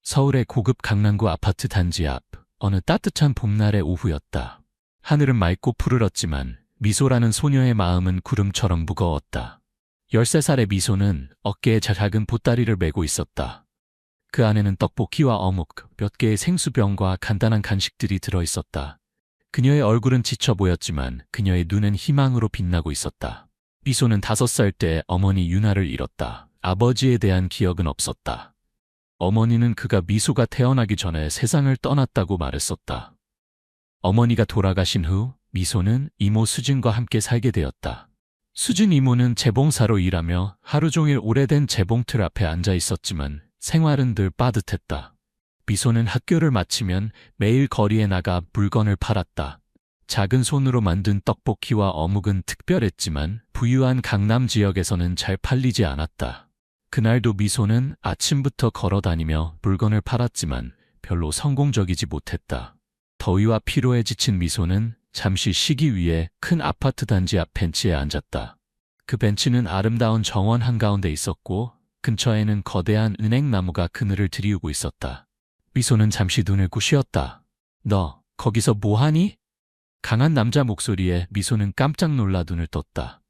서울의 고급 강남구 아파트 단지 앞 어느 따뜻한 봄날의 오후였다. 하늘은 맑고 푸르렀지만 미소라는 소녀의 마음은 구름처럼 무거웠다. 13살의 미소는 어깨에 작은 보따리를 메고 있었다. 그 안에는 떡볶이와 어묵, 몇 개의 생수병과 간단한 간식들이 들어있었다. 그녀의 얼굴은 지쳐 보였지만 그녀의 눈은 희망으로 빛나고 있었다. 미소는 5살 때 어머니 유나를 잃었다. 아버지에 대한 기억은 없었다. 어머니는 그가 미소가 태어나기 전에 세상을 떠났다고 말했었다. 어머니가 돌아가신 후 미소는 이모 수진과 함께 살게 되었다. 수진 이모는 재봉사로 일하며 하루 종일 오래된 재봉틀 앞에 앉아 있었지만 생활은 늘 빠듯했다. 미소는 학교를 마치면 매일 거리에 나가 물건을 팔았다. 작은 손으로 만든 떡볶이와 어묵은 특별했지만 부유한 강남 지역에서는 잘 팔리지 않았다. 그날도 미소는 아침부터 걸어 다니며 물건을 팔았지만 별로 성공적이지 못했다. 더위와 피로에 지친 미소는 잠시 쉬기 위해 큰 아파트 단지 앞 벤치에 앉았다. 그 벤치는 아름다운 정원 한가운데 있었고 근처에는 거대한 은행나무가 그늘을 드리우고 있었다. 미소는 잠시 눈을 고 쉬었다. 너 거기서 뭐하니? 강한 남자 목소리에 미소는 깜짝 놀라 눈을 떴다.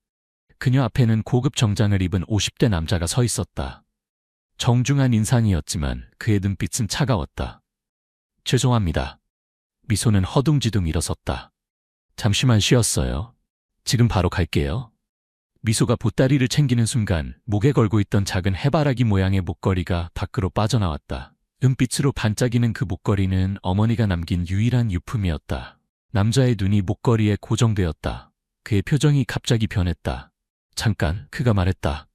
그녀 앞에는 고급 정장을 입은 50대 남자가 서 있었다. 정중한 인상이었지만 그의 눈빛은 차가웠다. 죄송합니다. 미소는 허둥지둥 일어섰다. 잠시만 쉬었어요. 지금 바로 갈게요. 미소가 보따리를 챙기는 순간 목에 걸고 있던 작은 해바라기 모양의 목걸이가 밖으로 빠져나왔다. 은빛으로 반짝이는 그 목걸이는 어머니가 남긴 유일한 유품이었다. 남자의 눈이 목걸이에 고정되었다. 그의 표정이 갑자기 변했다. 잠깐, 그가 말했다.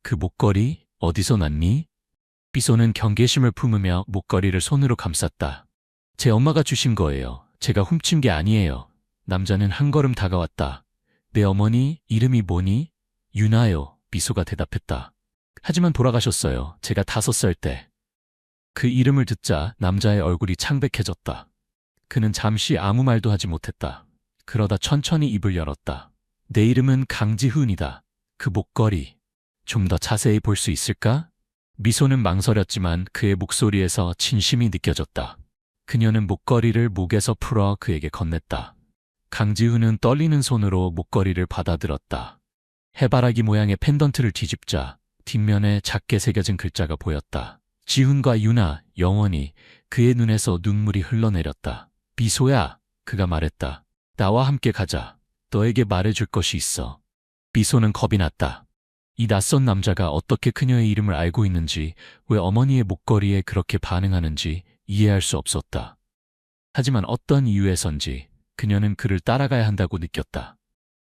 그 목걸이 어디서 났니? 미소는 경계심을 품으며 목걸이를 손으로 감쌌다. 제 엄마가 주신 거예요. 제가 훔친 게 아니에요. 남자는 한 걸음 다가왔다. 내 어머니 이름이 뭐니? 유나요. 미소가 대답했다. 하지만 돌아가셨어요. 제가 5살 때. 그 이름을 듣자 남자의 얼굴이 창백해졌다. 그는 잠시 아무 말도 하지 못했다. 그러다 천천히 입을 열었다. 내 이름은 강지훈이다. 그 목걸이 좀 더 자세히 볼 수 있을까? 미소는 망설였지만 그의 목소리에서 진심이 느껴졌다. 그녀는 목걸이를 목에서 풀어 그에게 건넸다. 강지훈은 떨리는 손으로 목걸이를 받아들었다. 해바라기 모양의 펜던트를 뒤집자 뒷면에 작게 새겨진 글자가 보였다. 지훈과 유나, 영원히. 그의 눈에서 눈물이 흘러내렸다. 미소야, 그가 말했다. 나와 함께 가자. 너에게 말해줄 것이 있어. 미소는 겁이 났다. 이 낯선 남자가 어떻게 그녀의 이름을 알고 있는지, 왜 어머니의 목걸이에 그렇게 반응하는지 이해할 수 없었다. 하지만 어떤 이유에선지 그녀는 그를 따라가야 한다고 느꼈다.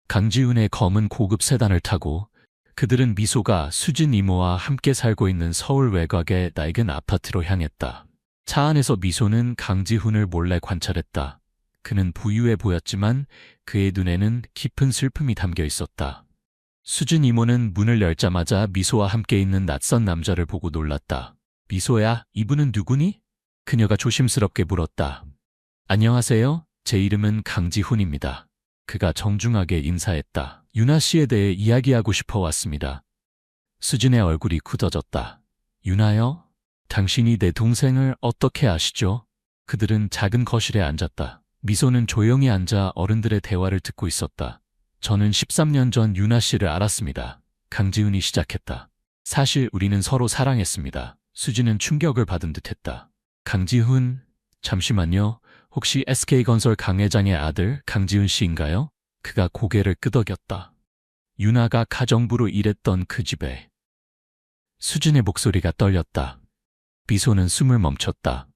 강지훈의 검은 고급 세단을 타고 그들은 미소가 수진 이모와 함께 살고 있는 서울 외곽의 낡은 아파트로 향했다. 차 안에서 미소는 강지훈을 몰래 관찰했다. 그는 부유해 보였지만 그의 눈에는 깊은 슬픔이 담겨 있었다. 수진 이모는 문을 열자마자 미소와 함께 있는 낯선 남자를 보고 놀랐다. 미소야, 이분은 누구니? 그녀가 조심스럽게 물었다. 안녕하세요. 제 이름은 강지훈입니다. 그가 정중하게 인사했다. 유나 씨에 대해 이야기하고 싶어 왔습니다. 수진의 얼굴이 굳어졌다. 유나요? 당신이 내 동생을 어떻게 아시죠? 그들은 작은 거실에 앉았다. 미소는 조용히 앉아 어른들의 대화를 듣고 있었다. 저는 13년 전 유나 씨를 알았습니다. 강지훈이 시작했다. 사실 우리는 서로 사랑했습니다. 수진은 충격을 받은 듯했다. 강지훈, 잠시만요. 혹시 SK건설 강 회장의 아들 강지훈 씨인가요? 그가 고개를 끄덕였다. 유나가 가정부로 일했던 그 집에. 수진의 목소리가 떨렸다. 미소는 숨을 멈췄다.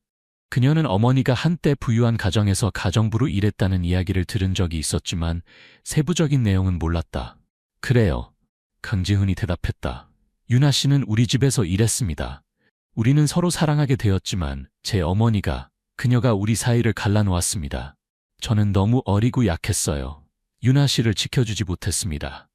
그녀는 어머니가 한때 부유한 가정에서 가정부로 일했다는 이야기를 들은 적이 있었지만 세부적인 내용은 몰랐다. 그래요. 강지훈이 대답했다. 유나 씨는 우리 집에서 일했습니다. 우리는 서로 사랑하게 되었지만 제 어머니가 그녀가 우리 사이를 갈라놓았습니다. 저는 너무 어리고 약했어요. 유나 씨를 지켜주지 못했습니다.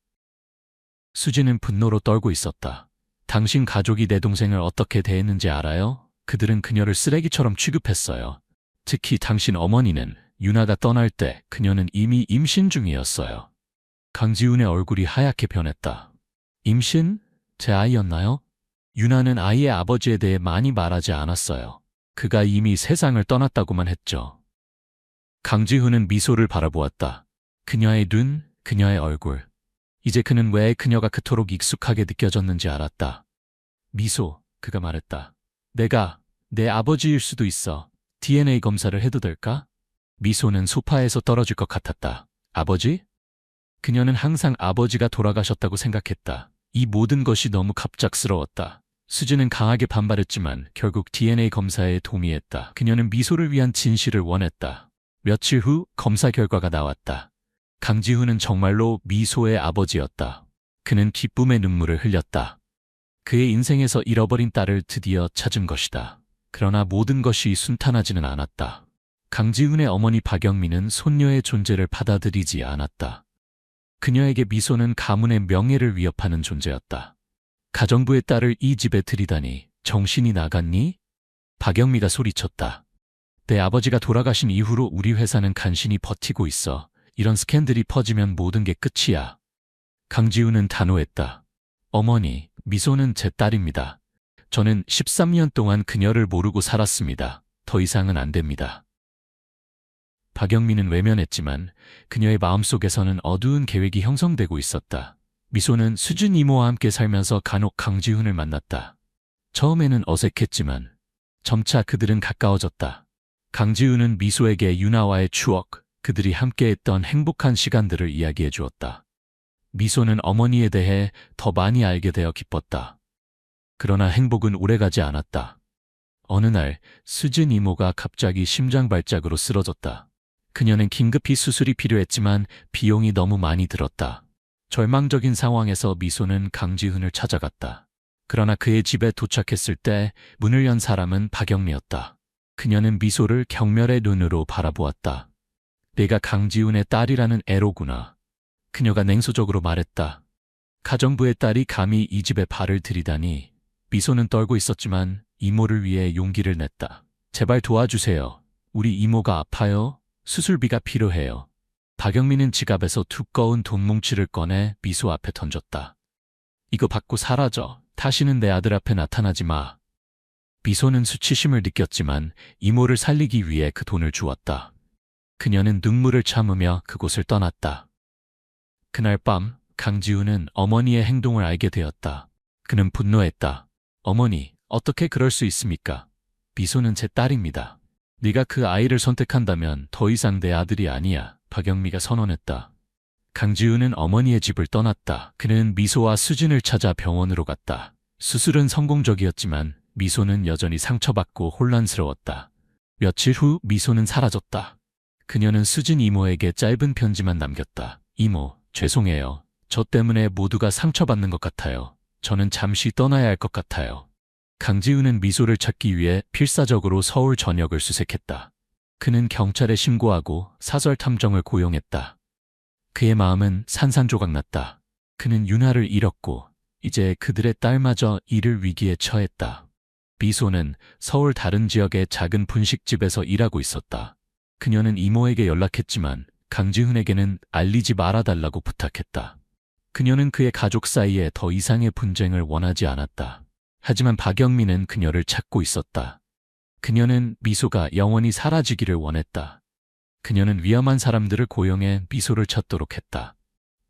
수진은 분노로 떨고 있었다. 당신 가족이 내 동생을 어떻게 대했는지 알아요? 그들은 그녀를 쓰레기처럼 취급했어요. 특히 당신 어머니는 유나가 떠날 때 그녀는 이미 임신 중이었어요. 강지훈의 얼굴이 하얗게 변했다. 임신? 제 아이였나요? 유나는 아이의 아버지에 대해 많이 말하지 않았어요. 그가 이미 세상을 떠났다고만 했죠. 강지훈은 미소를 바라보았다. 그녀의 눈, 그녀의 얼굴. 이제 그는 왜 그녀가 그토록 익숙하게 느껴졌는지 알았다. 미소, 그가 말했다. 내가 내 아버지일 수도 있어. DNA 검사를 해도 될까? 미소는 소파에서 떨어질 것 같았다. 아버지? 그녀는 항상 아버지가 돌아가셨다고 생각했다. 이 모든 것이 너무 갑작스러웠다. 수지는 강하게 반발했지만 결국 DNA 검사에 동의했다. 그녀는 미소를 위한 진실을 원했다. 며칠 후 검사 결과가 나왔다. 강지훈은 정말로 미소의 아버지였다. 그는 기쁨의 눈물을 흘렸다. 그의 인생에서 잃어버린 딸을 드디어 찾은 것이다. 그러나 모든 것이 순탄하지는 않았다. 강지훈의 어머니 박영미는 손녀의 존재를 받아들이지 않았다. 그녀에게 미소는 가문의 명예를 위협하는 존재였다. 가정부의 딸을 이 집에 들이다니 정신이 나갔니? 박영미가 소리쳤다. 내 아버지가 돌아가신 이후로 우리 회사는 간신히 버티고 있어. 이런 스캔들이 퍼지면 모든 게 끝이야. 강지훈은 단호했다. 어머니, 미소는 제 딸입니다. 저는 13년 동안 그녀를 모르고 살았습니다. 더 이상은 안 됩니다. 박영미는 외면했지만 그녀의 마음속에서는 어두운 계획이 형성되고 있었다. 미소는 수진 이모와 함께 살면서 간혹 강지훈을 만났다. 처음에는 어색했지만 점차 그들은 가까워졌다. 강지훈은 미소에게 유나와의 추억, 그들이 함께했던 행복한 시간들을 이야기해 주었다. 미소는 어머니에 대해 더 많이 알게 되어 기뻤다. 그러나 행복은 오래가지 않았다. 어느 날 수진 이모가 갑자기 심장 발작으로 쓰러졌다. 그녀는 긴급히 수술이 필요했지만 비용이 너무 많이 들었다. 절망적인 상황에서 미소는 강지훈을 찾아갔다. 그러나 그의 집에 도착했을 때 문을 연 사람은 박영미였다. 그녀는 미소를 경멸의 눈으로 바라보았다. 내가 강지훈의 딸이라는 애로구나. 그녀가 냉소적으로 말했다. 가정부의 딸이 감히 이 집에 발을 들이다니. 미소는 떨고 있었지만 이모를 위해 용기를 냈다. 제발 도와주세요. 우리 이모가 아파요. 수술비가 필요해요. 박영미는 지갑에서 두꺼운 돈 뭉치를 꺼내 미소 앞에 던졌다. 이거 받고 사라져. 다시는 내 아들 앞에 나타나지 마. 미소는 수치심을 느꼈지만 이모를 살리기 위해 그 돈을 주었다. 그녀는 눈물을 참으며 그곳을 떠났다. 그날 밤 강지훈은 어머니의 행동을 알게 되었다. 그는 분노했다. 어머니, 어떻게 그럴 수 있습니까? 미소는 제 딸입니다. 네가 그 아이를 선택한다면 더 이상 내 아들이 아니야. 박영미가 선언했다. 강지훈은 어머니의 집을 떠났다. 그는 미소와 수진을 찾아 병원으로 갔다. 수술은 성공적이었지만 미소는 여전히 상처받고 혼란스러웠다. 며칠 후 미소는 사라졌다. 그녀는 수진 이모에게 짧은 편지만 남겼다. 이모, 죄송해요. 저 때문에 모두가 상처받는 것 같아요. 저는 잠시 떠나야 할 것 같아요. 강지훈은 미소를 찾기 위해 필사적으로 서울 전역을 수색했다. 그는 경찰에 신고하고 사설 탐정을 고용했다. 그의 마음은 산산조각났다. 그는 유나를 잃었고 이제 그들의 딸마저 잃을 위기에 처했다. 미소는 서울 다른 지역의 작은 분식집에서 일하고 있었다. 그녀는 이모에게 연락했지만 강지훈에게는 알리지 말아달라고 부탁했다. 그녀는 그의 가족 사이에 더 이상의 분쟁을 원하지 않았다. 하지만 박영미는 그녀를 찾고 있었다. 그녀는 미소가 영원히 사라지기를 원했다. 그녀는 위험한 사람들을 고용해 미소를 찾도록 했다.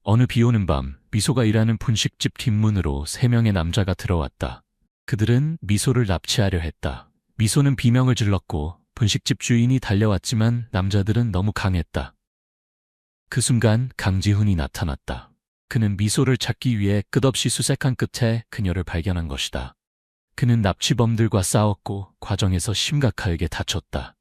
어느 비오는 밤 미소가 일하는 분식집 뒷문으로 3명의 남자가 들어왔다. 그들은 미소를 납치하려 했다. 미소는 비명을 질렀고 분식집 주인이 달려왔지만 남자들은 너무 강했다. 그 순간 강지훈이 나타났다. 그는 미소를 찾기 위해 끝없이 수색한 끝에 그녀를 발견한 것이다. 그는 납치범들과 싸웠고 과정에서 심각하게 다쳤다.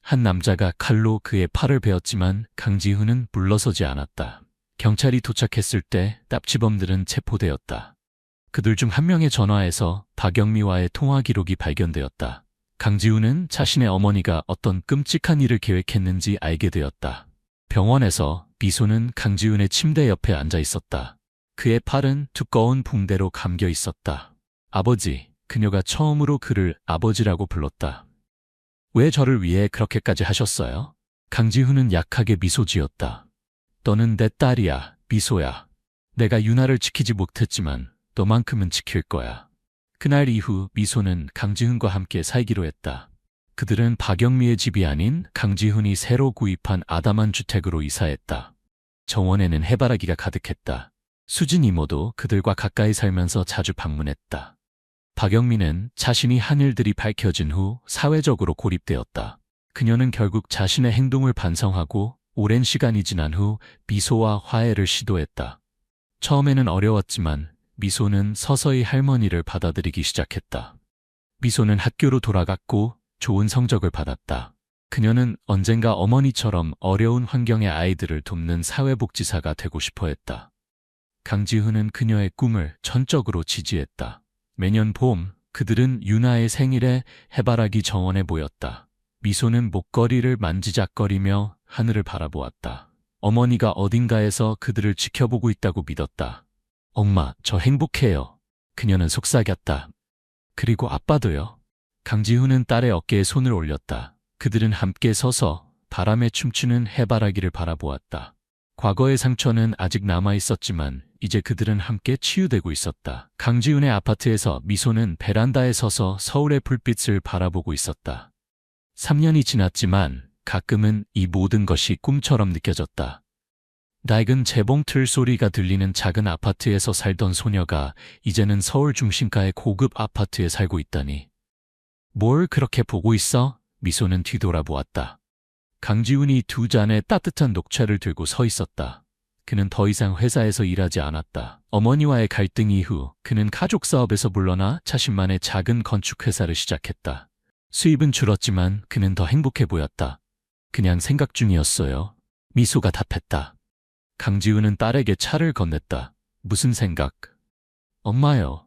한 남자가 칼로 그의 팔을 베었지만 강지훈은 물러서지 않았다. 경찰이 도착했을 때 납치범들은 체포되었다. 그들 중 한 명의 전화에서 박영미와의 통화 기록이 발견되었다. 강지훈은 자신의 어머니가 어떤 끔찍한 일을 계획했는지 알게 되었다. 병원에서 미소는 강지훈의 침대 옆에 앉아 있었다. 그의 팔은 두꺼운 붕대로 감겨 있었다. 아버지, 그녀가 처음으로 그를 아버지라고 불렀다. 왜 저를 위해 그렇게까지 하셨어요? 강지훈은 약하게 미소 지었다. 너는 내 딸이야, 미소야. 내가 유나를 지키지 못했지만 너만큼은 지킬 거야. 그날 이후 미소는 강지훈과 함께 살기로 했다. 그들은 박영미의 집이 아닌 강지훈이 새로 구입한 아담한 주택으로 이사했다. 정원에는 해바라기가 가득했다. 수진 이모도 그들과 가까이 살면서 자주 방문했다. 박영미는 자신이 한 일들이 밝혀진 후 사회적으로 고립되었다. 그녀는 결국 자신의 행동을 반성하고 오랜 시간이 지난 후 미소와 화해를 시도했다. 처음에는 어려웠지만 미소는 서서히 할머니를 받아들이기 시작했다. 미소는 학교로 돌아갔고 좋은 성적을 받았다. 그녀는 언젠가 어머니처럼 어려운 환경의 아이들을 돕는 사회복지사가 되고 싶어 했다. 강지훈은 그녀의 꿈을 전적으로 지지했다. 매년 봄, 그들은 유나의 생일에 해바라기 정원에 모였다. 미소는 목걸이를 만지작거리며 하늘을 바라보았다. 어머니가 어딘가에서 그들을 지켜보고 있다고 믿었다. 엄마, 저 행복해요. 그녀는 속삭였다. 그리고 아빠도요. 강지훈은 딸의 어깨에 손을 올렸다. 그들은 함께 서서 바람에 춤추는 해바라기를 바라보았다. 과거의 상처는 아직 남아있었지만 이제 그들은 함께 치유되고 있었다. 강지훈의 아파트에서 미소는 베란다에 서서 서울의 불빛을 바라보고 있었다. 3년이 지났지만 가끔은 이 모든 것이 꿈처럼 느껴졌다. 낡은 재봉틀 소리가 들리는 작은 아파트에서 살던 소녀가 이제는 서울 중심가의 고급 아파트에 살고 있다니. 뭘 그렇게 보고 있어? 미소는 뒤돌아보았다. 강지훈이 2잔의 따뜻한 녹차를 들고 서 있었다. 그는 더 이상 회사에서 일하지 않았다. 어머니와의 갈등 이후 그는 가족 사업에서 물러나 자신만의 작은 건축회사를 시작했다. 수입은 줄었지만 그는 더 행복해 보였다. 그냥 생각 중이었어요. 미소가 답했다. 강지훈은 딸에게 차를 건넸다. 무슨 생각? 엄마요.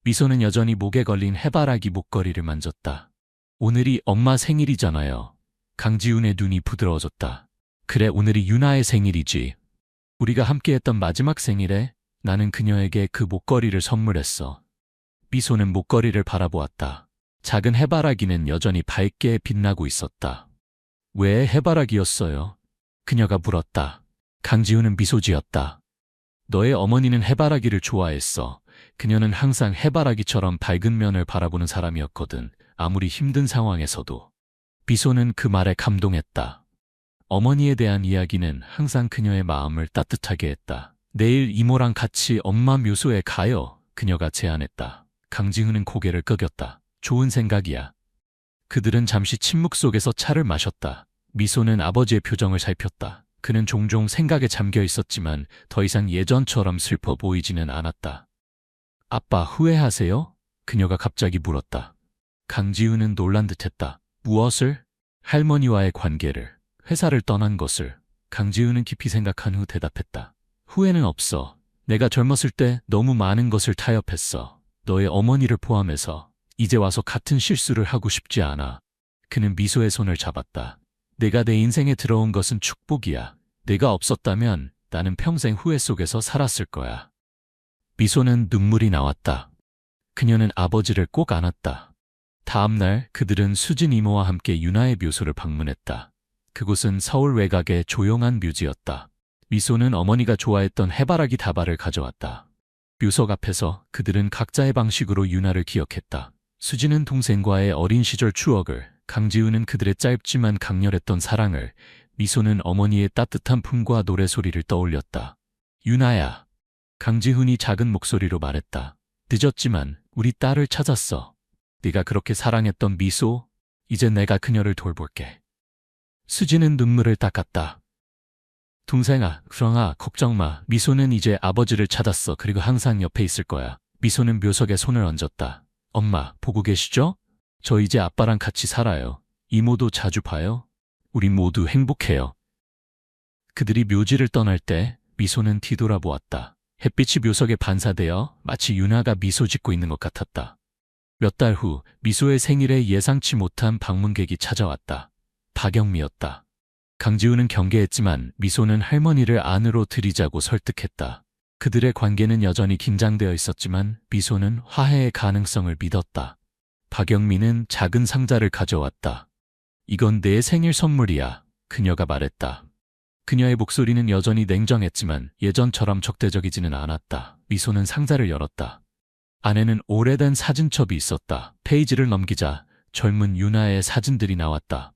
미소는 여전히 목에 걸린 해바라기 목걸이를 만졌다. 오늘이 엄마 생일이잖아요. 강지훈의 눈이 부드러워졌다. 그래, 오늘이 유나의 생일이지. 우리가 함께했던 마지막 생일에 나는 그녀에게 그 목걸이를 선물했어. 미소는 목걸이를 바라보았다. 작은 해바라기는 여전히 밝게 빛나고 있었다. 왜 해바라기였어요? 그녀가 물었다. 강지훈은 미소 지었다. 너의 어머니는 해바라기를 좋아했어. 그녀는 항상 해바라기처럼 밝은 면을 바라보는 사람이었거든. 아무리 힘든 상황에서도. 미소는 그 말에 감동했다. 어머니에 대한 이야기는 항상 그녀의 마음을 따뜻하게 했다. 내일 이모랑 같이 엄마 묘소에 가요. 그녀가 제안했다. 강지훈은 고개를 끄겼다. 좋은 생각이야. 그들은 잠시 침묵 속에서 차를 마셨다. 미소는 아버지의 표정을 살폈다. 그는 종종 생각에 잠겨 있었지만 더 이상 예전처럼 슬퍼 보이지는 않았다. 아빠, 후회하세요? 그녀가 갑자기 물었다. 강지훈은 놀란 듯했다. 무엇을? 할머니와의 관계를, 회사를 떠난 것을. 강지훈은 깊이 생각한 후 대답했다. 후회는 없어. 내가 젊었을 때 너무 많은 것을 타협했어. 너의 어머니를 포함해서. 이제 와서 같은 실수를 하고 싶지 않아. 그는 미소의 손을 잡았다. 내가 내 인생에 들어온 것은 축복이야. 내가 없었다면 나는 평생 후회 속에서 살았을 거야. 미소는 눈물이 나왔다. 그녀는 아버지를 꼭 안았다. 다음 날 그들은 수진 이모와 함께 유나의 묘소를 방문했다. 그곳은 서울 외곽의 조용한 묘지였다. 미소는 어머니가 좋아했던 해바라기 다발을 가져왔다. 묘석 앞에서 그들은 각자의 방식으로 유나를 기억했다. 수진은 동생과의 어린 시절 추억을, 강지훈은 그들의 짧지만 강렬했던 사랑을, 미소는 어머니의 따뜻한 품과 노래소리를 떠올렸다. 유나야. 강지훈이 작은 목소리로 말했다. 늦었지만 우리 딸을 찾았어. 네가 그렇게 사랑했던 미소, 이제 내가 그녀를 돌볼게. 수진은 눈물을 닦았다. 동생아, 수랑아, 걱정 마. 미소는 이제 아버지를 찾았어. 그리고 항상 옆에 있을 거야. 미소는 묘석에 손을 얹었다. 엄마, 보고 계시죠? 저 이제 아빠랑 같이 살아요. 이모도 자주 봐요. 우리 모두 행복해요. 그들이 묘지를 떠날 때 미소는 뒤돌아보았다. 햇빛이 묘석에 반사되어 마치 유나가 미소 짓고 있는 것 같았다. 몇 달 후 미소의 생일에 예상치 못한 방문객이 찾아왔다. 박영미였다. 강지훈은 경계했지만 미소는 할머니를 안으로 들이자고 설득했다. 그들의 관계는 여전히 긴장되어 있었지만 미소는 화해의 가능성을 믿었다. 박영미는 작은 상자를 가져왔다. 이건 내 생일 선물이야. 그녀가 말했다. 그녀의 목소리는 여전히 냉정했지만 예전처럼 적대적이지는 않았다. 미소는 상자를 열었다. 안에는 오래된 사진첩이 있었다. 페이지를 넘기자 젊은 유나의 사진들이 나왔다.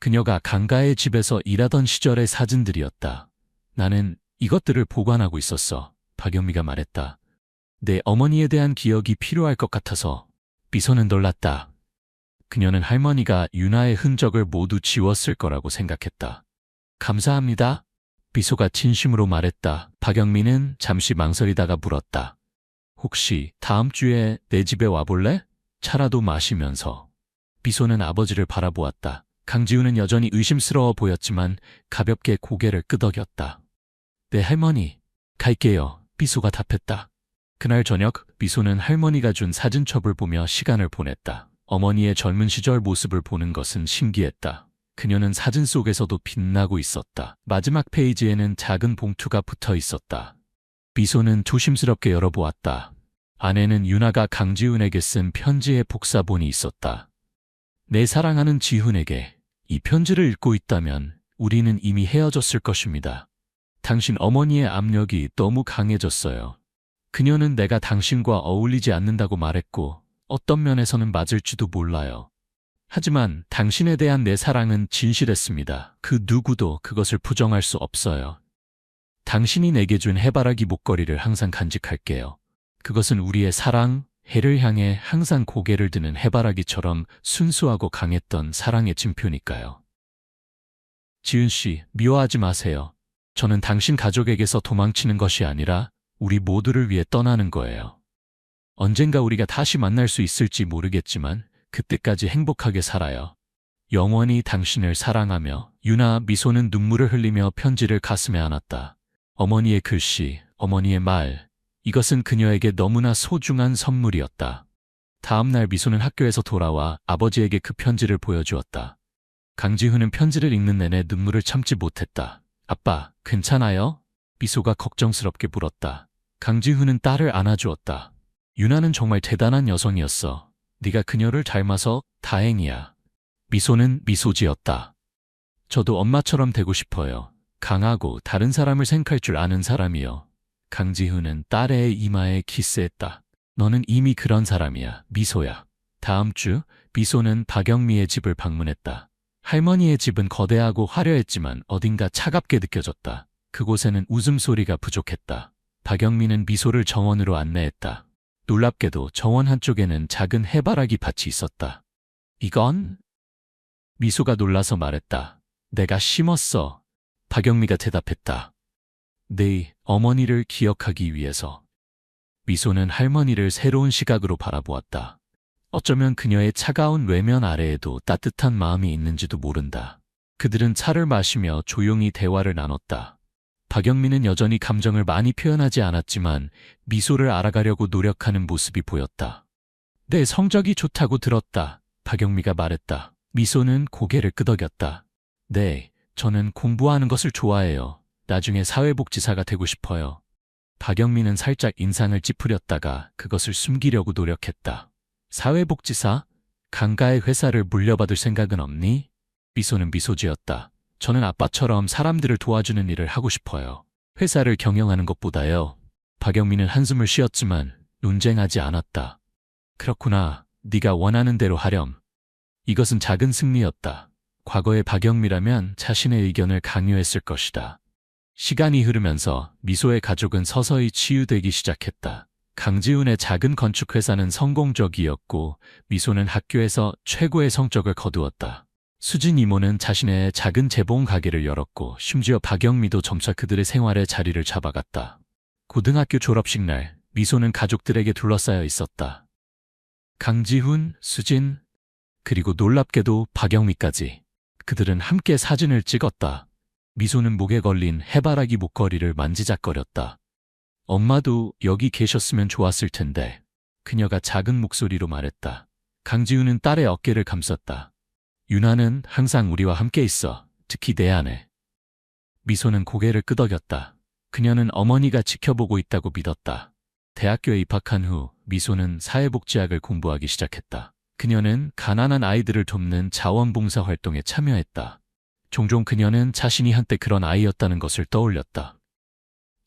그녀가 강가의 집에서 일하던 시절의 사진들이었다. 나는 이것들을 보관하고 있었어. 박영미가 말했다. 내 어머니에 대한 기억이 필요할 것 같아서. 미소는 놀랐다. 그녀는 할머니가 유나의 흔적을 모두 지웠을 거라고 생각했다. 감사합니다. 미소가 진심으로 말했다. 박영미는 잠시 망설이다가 물었다. 혹시 다음 주에 내 집에 와볼래? 차라도 마시면서. 미소는 아버지를 바라보았다. 강지훈은 여전히 의심스러워 보였지만 가볍게 고개를 끄덕였다. 네, 할머니. 갈게요. 미소가 답했다. 그날 저녁 미소는 할머니가 준 사진첩을 보며 시간을 보냈다. 어머니의 젊은 시절 모습을 보는 것은 신기했다. 그녀는 사진 속에서도 빛나고 있었다. 마지막 페이지에는 작은 봉투가 붙어 있었다. 미소는 조심스럽게 열어보았다. 안에는 유나가 강지훈에게 쓴 편지의 복사본이 있었다. 내 사랑하는 지훈에게 이 편지를 읽고 있다면 우리는 이미 헤어졌을 것입니다. 당신 어머니의 압력이 너무 강해졌어요. 그녀는 내가 당신과 어울리지 않는다고 말했고 어떤 면에서는 맞을지도 몰라요. 하지만 당신에 대한 내 사랑은 진실했습니다. 그 누구도 그것을 부정할 수 없어요. 당신이 내게 준 해바라기 목걸이를 항상 간직할게요. 그것은 우리의 사랑, 해를 향해 항상 고개를 드는 해바라기처럼 순수하고 강했던 사랑의 징표니까요. 지은 씨, 미워하지 마세요. 저는 당신 가족에게서 도망치는 것이 아니라 우리 모두를 위해 떠나는 거예요. 언젠가 우리가 다시 만날 수 있을지 모르겠지만 그때까지 행복하게 살아요. 영원히 당신을 사랑하며. 유나. 미소는 눈물을 흘리며 편지를 가슴에 안았다. 어머니의 글씨, 어머니의 말, 이것은 그녀에게 너무나 소중한 선물이었다. 다음 날 미소는 학교에서 돌아와 아버지에게 그 편지를 보여주었다. 강지훈은 편지를 읽는 내내 눈물을 참지 못했다. 아빠, 괜찮아요? 미소가 걱정스럽게 물었다. 강지훈은 딸을 안아주었다. 유나는 정말 대단한 여성이었어. 네가 그녀를 닮아서 다행이야. 미소는 미소 지었다. 저도 엄마처럼 되고 싶어요. 강하고 다른 사람을 생각할 줄 아는 사람이요. 강지훈은 딸의 이마에 키스했다. 너는 이미 그런 사람이야, 미소야. 다음 주 미소는 박영미의 집을 방문했다. 할머니의 집은 거대하고 화려했지만 어딘가 차갑게 느껴졌다. 그곳에는 웃음소리가 부족했다. 박영미는 미소를 정원으로 안내했다. 놀랍게도 정원 한쪽에는 작은 해바라기 밭이 있었다. 이건? 미소가 놀라서 말했다. 내가 심었어. 박영미가 대답했다. 네 어머니를 기억하기 위해서. 미소는 할머니를 새로운 시각으로 바라보았다. 어쩌면 그녀의 차가운 외면 아래에도 따뜻한 마음이 있는지도 모른다. 그들은 차를 마시며 조용히 대화를 나눴다. 박영미는 여전히 감정을 많이 표현하지 않았지만 미소를 알아가려고 노력하는 모습이 보였다. 내 성적이 좋다고 들었다. 박영미가 말했다. 미소는 고개를 끄덕였다. 네, 저는 공부하는 것을 좋아해요. 나중에 사회복지사가 되고 싶어요. 박영미는 살짝 인상을 찌푸렸다가 그것을 숨기려고 노력했다. 사회복지사? 강가의 회사를 물려받을 생각은 없니? 미소는 미소 지었다. 저는 아빠처럼 사람들을 도와주는 일을 하고 싶어요. 회사를 경영하는 것보다요. 박영미는 한숨을 쉬었지만 논쟁하지 않았다. 그렇구나. 네가 원하는 대로 하렴. 이것은 작은 승리였다. 과거의 박영미라면 자신의 의견을 강요했을 것이다. 시간이 흐르면서 미소의 가족은 서서히 치유되기 시작했다. 강지훈의 작은 건축회사는 성공적이었고 미소는 학교에서 최고의 성적을 거두었다. 수진 이모는 자신의 작은 재봉 가게를 열었고 심지어 박영미도 점차 그들의 생활에 자리를 잡아갔다. 고등학교 졸업식 날 미소는 가족들에게 둘러싸여 있었다. 강지훈, 수진, 그리고 놀랍게도 박영미까지. 그들은 함께 사진을 찍었다. 미소는 목에 걸린 해바라기 목걸이를 만지작거렸다. 엄마도 여기 계셨으면 좋았을 텐데. 그녀가 작은 목소리로 말했다. 강지훈은 딸의 어깨를 감쌌다. 유나는 항상 우리와 함께 있어. 특히 내 안에. 미소는 고개를 끄덕였다. 그녀는 어머니가 지켜보고 있다고 믿었다. 대학교에 입학한 후 미소는 사회복지학을 공부하기 시작했다. 그녀는 가난한 아이들을 돕는 자원봉사 활동에 참여했다. 종종 그녀는 자신이 한때 그런 아이였다는 것을 떠올렸다.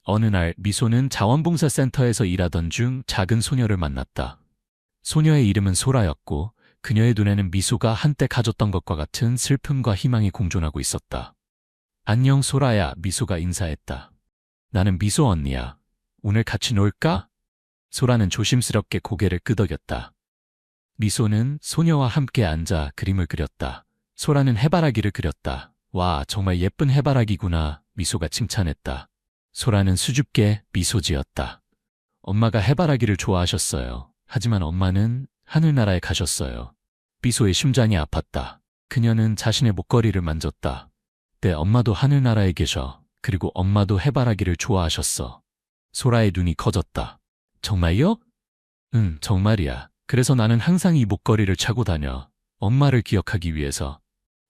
어느 날 미소는 자원봉사센터에서 일하던 중 작은 소녀를 만났다. 소녀의 이름은 소라였고 그녀의 눈에는 미소가 한때 가졌던 것과 같은 슬픔과 희망이 공존하고 있었다. 안녕 소라야, 미소가 인사했다. 나는 미소 언니야. 오늘 같이 놀까? 소라는 조심스럽게 고개를 끄덕였다. 미소는 소녀와 함께 앉아 그림을 그렸다. 소라는 해바라기를 그렸다. 와, 정말 예쁜 해바라기구나. 미소가 칭찬했다. 소라는 수줍게 미소 지었다. 엄마가 해바라기를 좋아하셨어요. 하지만 엄마는 하늘나라에 가셨어요. 미소의 심장이 아팠다. 그녀는 자신의 목걸이를 만졌다. 네, 엄마도 하늘나라에 계셔. 그리고 엄마도 해바라기를 좋아하셨어. 소라의 눈이 커졌다. 정말요? 응, 정말이야. 그래서 나는 항상 이 목걸이를 차고 다녀. 엄마를 기억하기 위해서.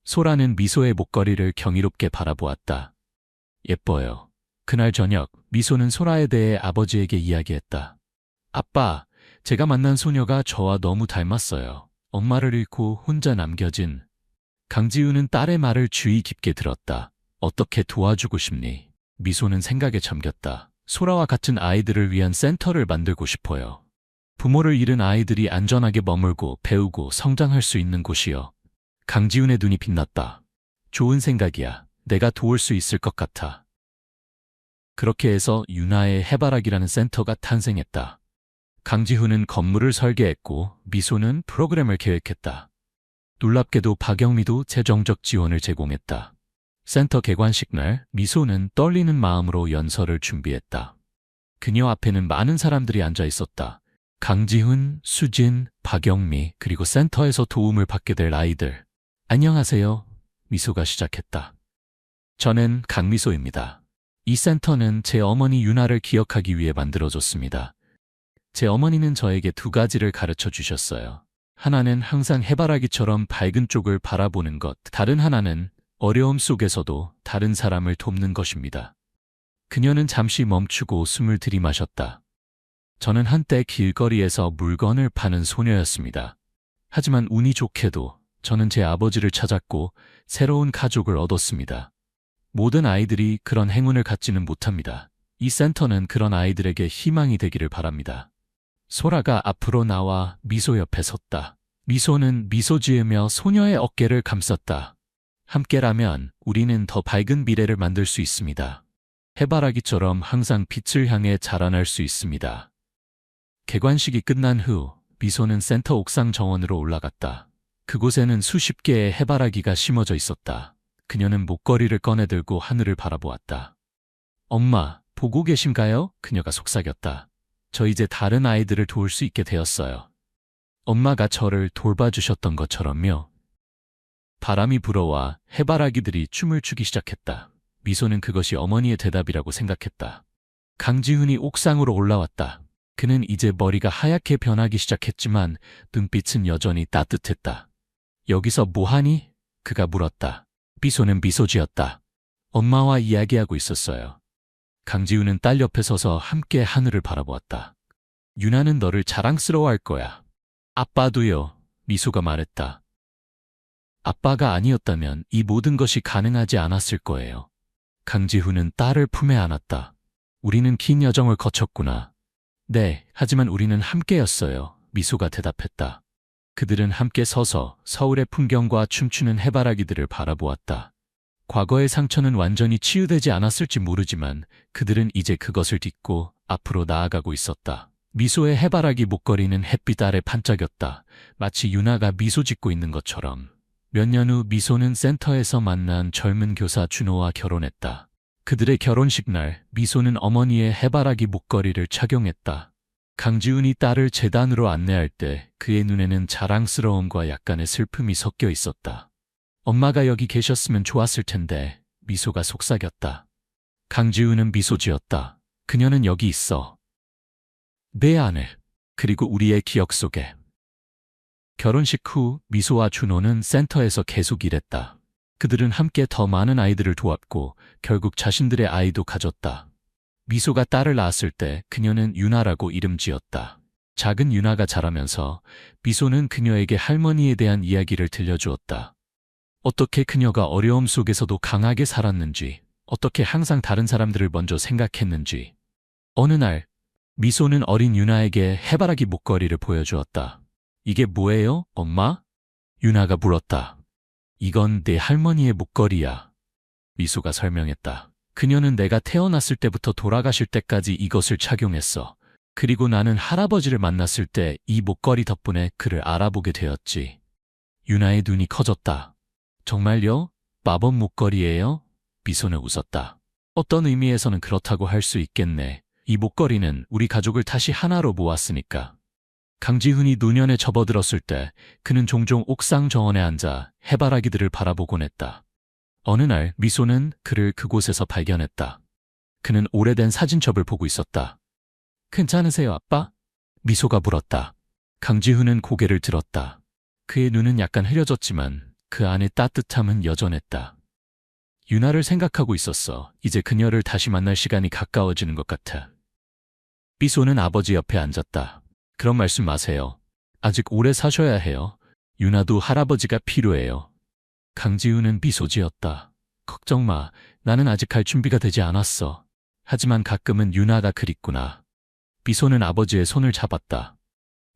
소라는 미소의 목걸이를 경이롭게 바라보았다. 예뻐요. 그날 저녁, 미소는 소라에 대해 아버지에게 이야기했다. 아빠, 제가 만난 소녀가 저와 너무 닮았어요. 엄마를 잃고 혼자 남겨진. 강지우는 딸의 말을 주의 깊게 들었다. 어떻게 도와주고 싶니? 미소는 생각에 잠겼다. 소라와 같은 아이들을 위한 센터를 만들고 싶어요. 부모를 잃은 아이들이 안전하게 머물고 배우고 성장할 수 있는 곳이요. 강지훈의 눈이 빛났다. 좋은 생각이야. 내가 도울 수 있을 것 같아. 그렇게 해서 유나의 해바라기라는 센터가 탄생했다. 강지훈은 건물을 설계했고 미소는 프로그램을 계획했다. 놀랍게도 박영미도 재정적 지원을 제공했다. 센터 개관식 날 미소는 떨리는 마음으로 연설을 준비했다. 그녀 앞에는 많은 사람들이 앉아 있었다. 강지훈, 수진, 박영미, 그리고 센터에서 도움을 받게 될 아이들. 안녕하세요. 미소가 시작했다. 저는 강미소입니다. 이 센터는 제 어머니 유나를 기억하기 위해 만들어졌습니다. 제 어머니는 저에게 두 가지를 가르쳐 주셨어요. 하나는 항상 해바라기처럼 밝은 쪽을 바라보는 것, 다른 하나는 어려움 속에서도 다른 사람을 돕는 것입니다. 그녀는 잠시 멈추고 숨을 들이마셨다. 저는 한때 길거리에서 물건을 파는 소녀였습니다. 하지만 운이 좋게도 저는 제 아버지를 찾았고 새로운 가족을 얻었습니다. 모든 아이들이 그런 행운을 갖지는 못합니다. 이 센터는 그런 아이들에게 희망이 되기를 바랍니다. 소라가 앞으로 나와 미소 옆에 섰다. 미소는 미소 지으며 소녀의 어깨를 감쌌다. 함께라면 우리는 더 밝은 미래를 만들 수 있습니다. 해바라기처럼 항상 빛을 향해 자라날 수 있습니다. 개관식이 끝난 후 미소는 센터 옥상 정원으로 올라갔다. 그곳에는 수십 개의 해바라기가 심어져 있었다. 그녀는 목걸이를 꺼내들고 하늘을 바라보았다. 엄마, 보고 계신가요? 그녀가 속삭였다. 저 이제 다른 아이들을 도울 수 있게 되었어요. 엄마가 저를 돌봐주셨던 것처럼요. 바람이 불어와 해바라기들이 춤을 추기 시작했다. 미소는 그것이 어머니의 대답이라고 생각했다. 강지훈이 옥상으로 올라왔다. 그는 이제 머리가 하얗게 변하기 시작했지만 눈빛은 여전히 따뜻했다. 여기서 뭐하니? 그가 물었다. 미소는 미소 지었다. 엄마와 이야기하고 있었어요. 강지훈은 딸 옆에 서서 함께 하늘을 바라보았다. 유나는 너를 자랑스러워할 거야. 아빠도요. 미소가 말했다. 아빠가 아니었다면 이 모든 것이 가능하지 않았을 거예요. 강지훈은 딸을 품에 안았다. 우리는 긴 여정을 거쳤구나. 네, 하지만 우리는 함께였어요. 미소가 대답했다. 그들은 함께 서서 서울의 풍경과 춤추는 해바라기들을 바라보았다. 과거의 상처는 완전히 치유되지 않았을지 모르지만 그들은 이제 그것을 딛고 앞으로 나아가고 있었다. 미소의 해바라기 목걸이는 햇빛 아래 반짝였다. 마치 유나가 미소 짓고 있는 것처럼. 몇 년 후 미소는 센터에서 만난 젊은 교사 준호와 결혼했다. 그들의 결혼식 날 미소는 어머니의 해바라기 목걸이를 착용했다. 강지훈이 딸을 재단으로 안내할 때 그의 눈에는 자랑스러움과 약간의 슬픔이 섞여 있었다. 엄마가 여기 계셨으면 좋았을 텐데. 미소가 속삭였다. 강지훈은 미소 지었다. 그녀는 여기 있어. 내 안에, 그리고 우리의 기억 속에. 결혼식 후 미소와 준호는 센터에서 계속 일했다. 그들은 함께 더 많은 아이들을 도왔고 결국 자신들의 아이도 가졌다. 미소가 딸을 낳았을 때 그녀는 유나라고 이름 지었다. 작은 유나가 자라면서 미소는 그녀에게 할머니에 대한 이야기를 들려주었다. 어떻게 그녀가 어려움 속에서도 강하게 살았는지, 어떻게 항상 다른 사람들을 먼저 생각했는지. 어느 날 미소는 어린 유나에게 해바라기 목걸이를 보여주었다. 이게 뭐예요, 엄마? 유나가 물었다. 이건 내 할머니의 목걸이야. 미소가 설명했다. 그녀는 내가 태어났을 때부터 돌아가실 때까지 이것을 착용했어. 그리고 나는 할아버지를 만났을 때 이 목걸이 덕분에 그를 알아보게 되었지. 유나의 눈이 커졌다. 정말요? 마법 목걸이예요? 미소는 웃었다. 어떤 의미에서는 그렇다고 할 수 있겠네. 이 목걸이는 우리 가족을 다시 하나로 모았으니까. 강지훈이 노년에 접어들었을 때 그는 종종 옥상 정원에 앉아 해바라기들을 바라보곤 했다. 어느 날 미소는 그를 그곳에서 발견했다. 그는 오래된 사진첩을 보고 있었다. 괜찮으세요, 아빠? 미소가 물었다. 강지훈은 고개를 들었다. 그의 눈은 약간 흐려졌지만 그 안의 따뜻함은 여전했다. 유나를 생각하고 있었어. 이제 그녀를 다시 만날 시간이 가까워지는 것 같아. 미소는 아버지 옆에 앉았다. 그런 말씀 마세요. 아직 오래 사셔야 해요. 유나도 할아버지가 필요해요. 강지훈은 미소 지었다. 걱정 마. 나는 아직 갈 준비가 되지 않았어. 하지만 가끔은 유나가 그립구나. 미소는 아버지의 손을 잡았다.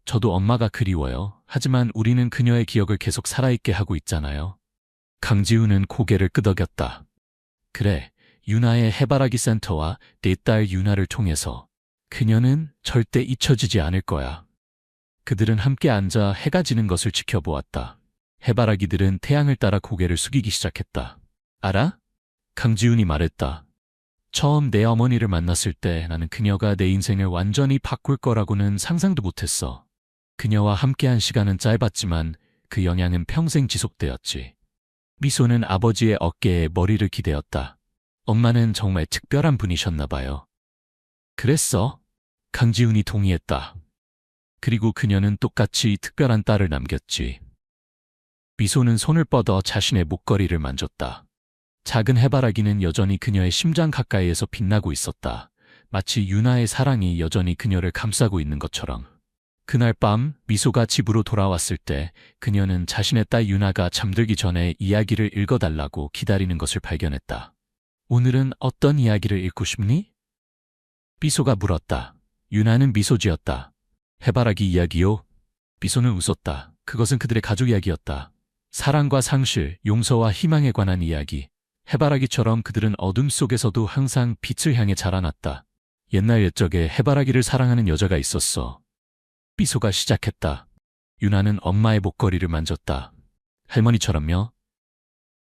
저도 엄마가 그리워요. 하지만 우리는 그녀의 기억을 계속 살아있게 하고 있잖아요. 강지훈은 고개를 끄덕였다. 그래, 유나의 해바라기 센터와 내 딸 유나를 통해서 그녀는 절대 잊혀지지 않을 거야. 그들은 함께 앉아 해가 지는 것을 지켜보았다. 해바라기들은 태양을 따라 고개를 숙이기 시작했다. 알아? 강지훈이 말했다. 처음 내 어머니를 만났을 때 나는 그녀가 내 인생을 완전히 바꿀 거라고는 상상도 못했어. 그녀와 함께한 시간은 짧았지만 그 영향은 평생 지속되었지. 미소는 아버지의 어깨에 머리를 기대었다. 엄마는 정말 특별한 분이셨나 봐요. 그랬어? 강지훈이 동의했다. 그리고 그녀는 똑같이 특별한 딸을 남겼지. 미소는 손을 뻗어 자신의 목걸이를 만졌다. 작은 해바라기는 여전히 그녀의 심장 가까이에서 빛나고 있었다. 마치 유나의 사랑이 여전히 그녀를 감싸고 있는 것처럼. 그날 밤 미소가 집으로 돌아왔을 때 그녀는 자신의 딸 유나가 잠들기 전에 이야기를 읽어달라고 기다리는 것을 발견했다. 오늘은 어떤 이야기를 읽고 싶니? 미소가 물었다. 유나는 미소 지었다. 해바라기 이야기요? 미소는 웃었다. 그것은 그들의 가족 이야기였다. 사랑과 상실, 용서와 희망에 관한 이야기. 해바라기처럼 그들은 어둠 속에서도 항상 빛을 향해 자라났다. 옛날 옛적에 해바라기를 사랑하는 여자가 있었어. 미소가 시작했다. 유나는 엄마의 목걸이를 만졌다. 할머니처럼요?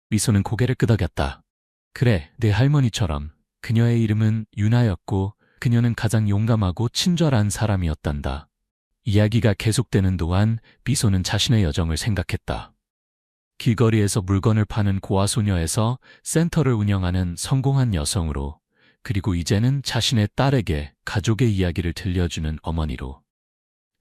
미소는 고개를 끄덕였다. 그래, 내 할머니처럼. 그녀의 이름은 유나였고 그녀는 가장 용감하고 친절한 사람이었단다. 이야기가 계속되는 동안 미소는 자신의 여정을 생각했다. 길거리에서 물건을 파는 고아소녀에서 센터를 운영하는 성공한 여성으로, 그리고 이제는 자신의 딸에게 가족의 이야기를 들려주는 어머니로.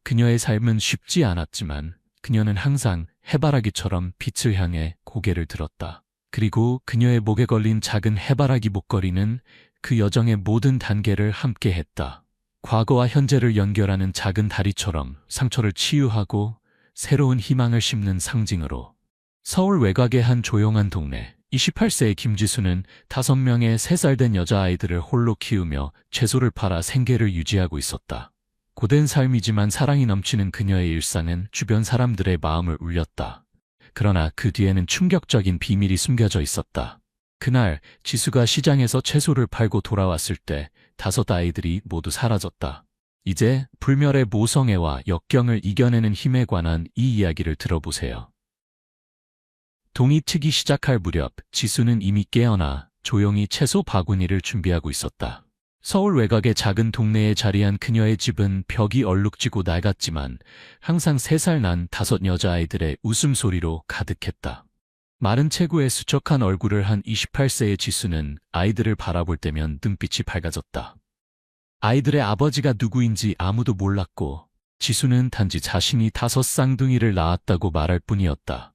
그녀의 삶은 쉽지 않았지만 그녀는 항상 해바라기처럼 빛을 향해 고개를 들었다. 그리고 그녀의 목에 걸린 작은 해바라기 목걸이는 그 여정의 모든 단계를 함께 했다. 과거와 현재를 연결하는 작은 다리처럼 상처를 치유하고 새로운 희망을 심는 상징으로. 서울 외곽의 한 조용한 동네. 28세의 김지수는 5명의 3살 된 여자아이들을 홀로 키우며 채소를 팔아 생계를 유지하고 있었다. 고된 삶이지만 사랑이 넘치는 그녀의 일상은 주변 사람들의 마음을 울렸다. 그러나 그 뒤에는 충격적인 비밀이 숨겨져 있었다. 그날 지수가 시장에서 채소를 팔고 돌아왔을 때 5 아이들이 모두 사라졌다. 이제 불멸의 모성애와 역경을 이겨내는 힘에 관한 이 이야기를 들어보세요. 동이 트기 시작할 무렵 지수는 이미 깨어나 조용히 채소 바구니를 준비하고 있었다. 서울 외곽의 작은 동네에 자리한 그녀의 집은 벽이 얼룩지고 낡았지만 항상 3살 난 5 여자아이들의 웃음소리로 가득했다. 마른 체구에 수척한 얼굴을 한 28세의 지수는 아이들을 바라볼 때면 눈빛이 밝아졌다. 아이들의 아버지가 누구인지 아무도 몰랐고 지수는 단지 자신이 5 쌍둥이를 낳았다고 말할 뿐이었다.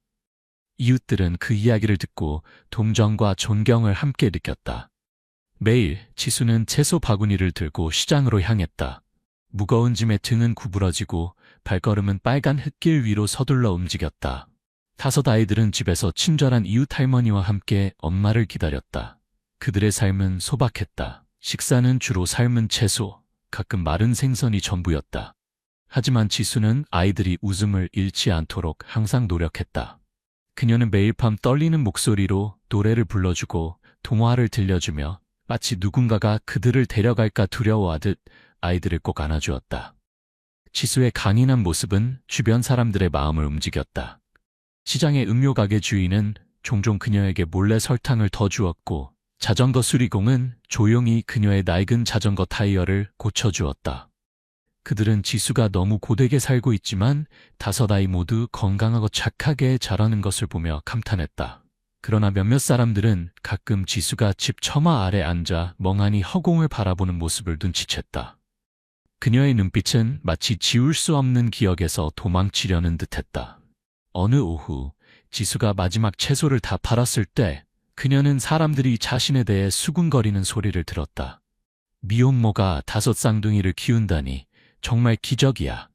이웃들은 그 이야기를 듣고 동정과 존경을 함께 느꼈다. 매일 지수는 채소 바구니를 들고 시장으로 향했다. 무거운 짐에 등은 구부러지고 발걸음은 빨간 흙길 위로 서둘러 움직였다. 5 아이들은 집에서 친절한 이웃 할머니와 함께 엄마를 기다렸다. 그들의 삶은 소박했다. 식사는 주로 삶은 채소, 가끔 마른 생선이 전부였다. 하지만 지수는 아이들이 웃음을 잃지 않도록 항상 노력했다. 그녀는 매일 밤 떨리는 목소리로 노래를 불러주고 동화를 들려주며 마치 누군가가 그들을 데려갈까 두려워하듯 아이들을 꼭 안아주었다. 지수의 강인한 모습은 주변 사람들의 마음을 움직였다. 시장의 음료 가게 주인은 종종 그녀에게 몰래 설탕을 더 주었고 자전거 수리공은 조용히 그녀의 낡은 자전거 타이어를 고쳐주었다. 그들은 지수가 너무 고되게 살고 있지만 5아이 모두 건강하고 착하게 자라는 것을 보며 감탄했다. 그러나 몇몇 사람들은 가끔 지수가 집 처마 아래 앉아 멍하니 허공을 바라보는 모습을 눈치챘다. 그녀의 눈빛은 마치 지울 수 없는 기억에서 도망치려는 듯했다. 어느 오후 지수가 마지막 채소를 다 팔았을 때 그녀는 사람들이 자신에 대해 수군거리는 소리를 들었다. 미혼모가 5 쌍둥이를 키운다니 정말 기적이야.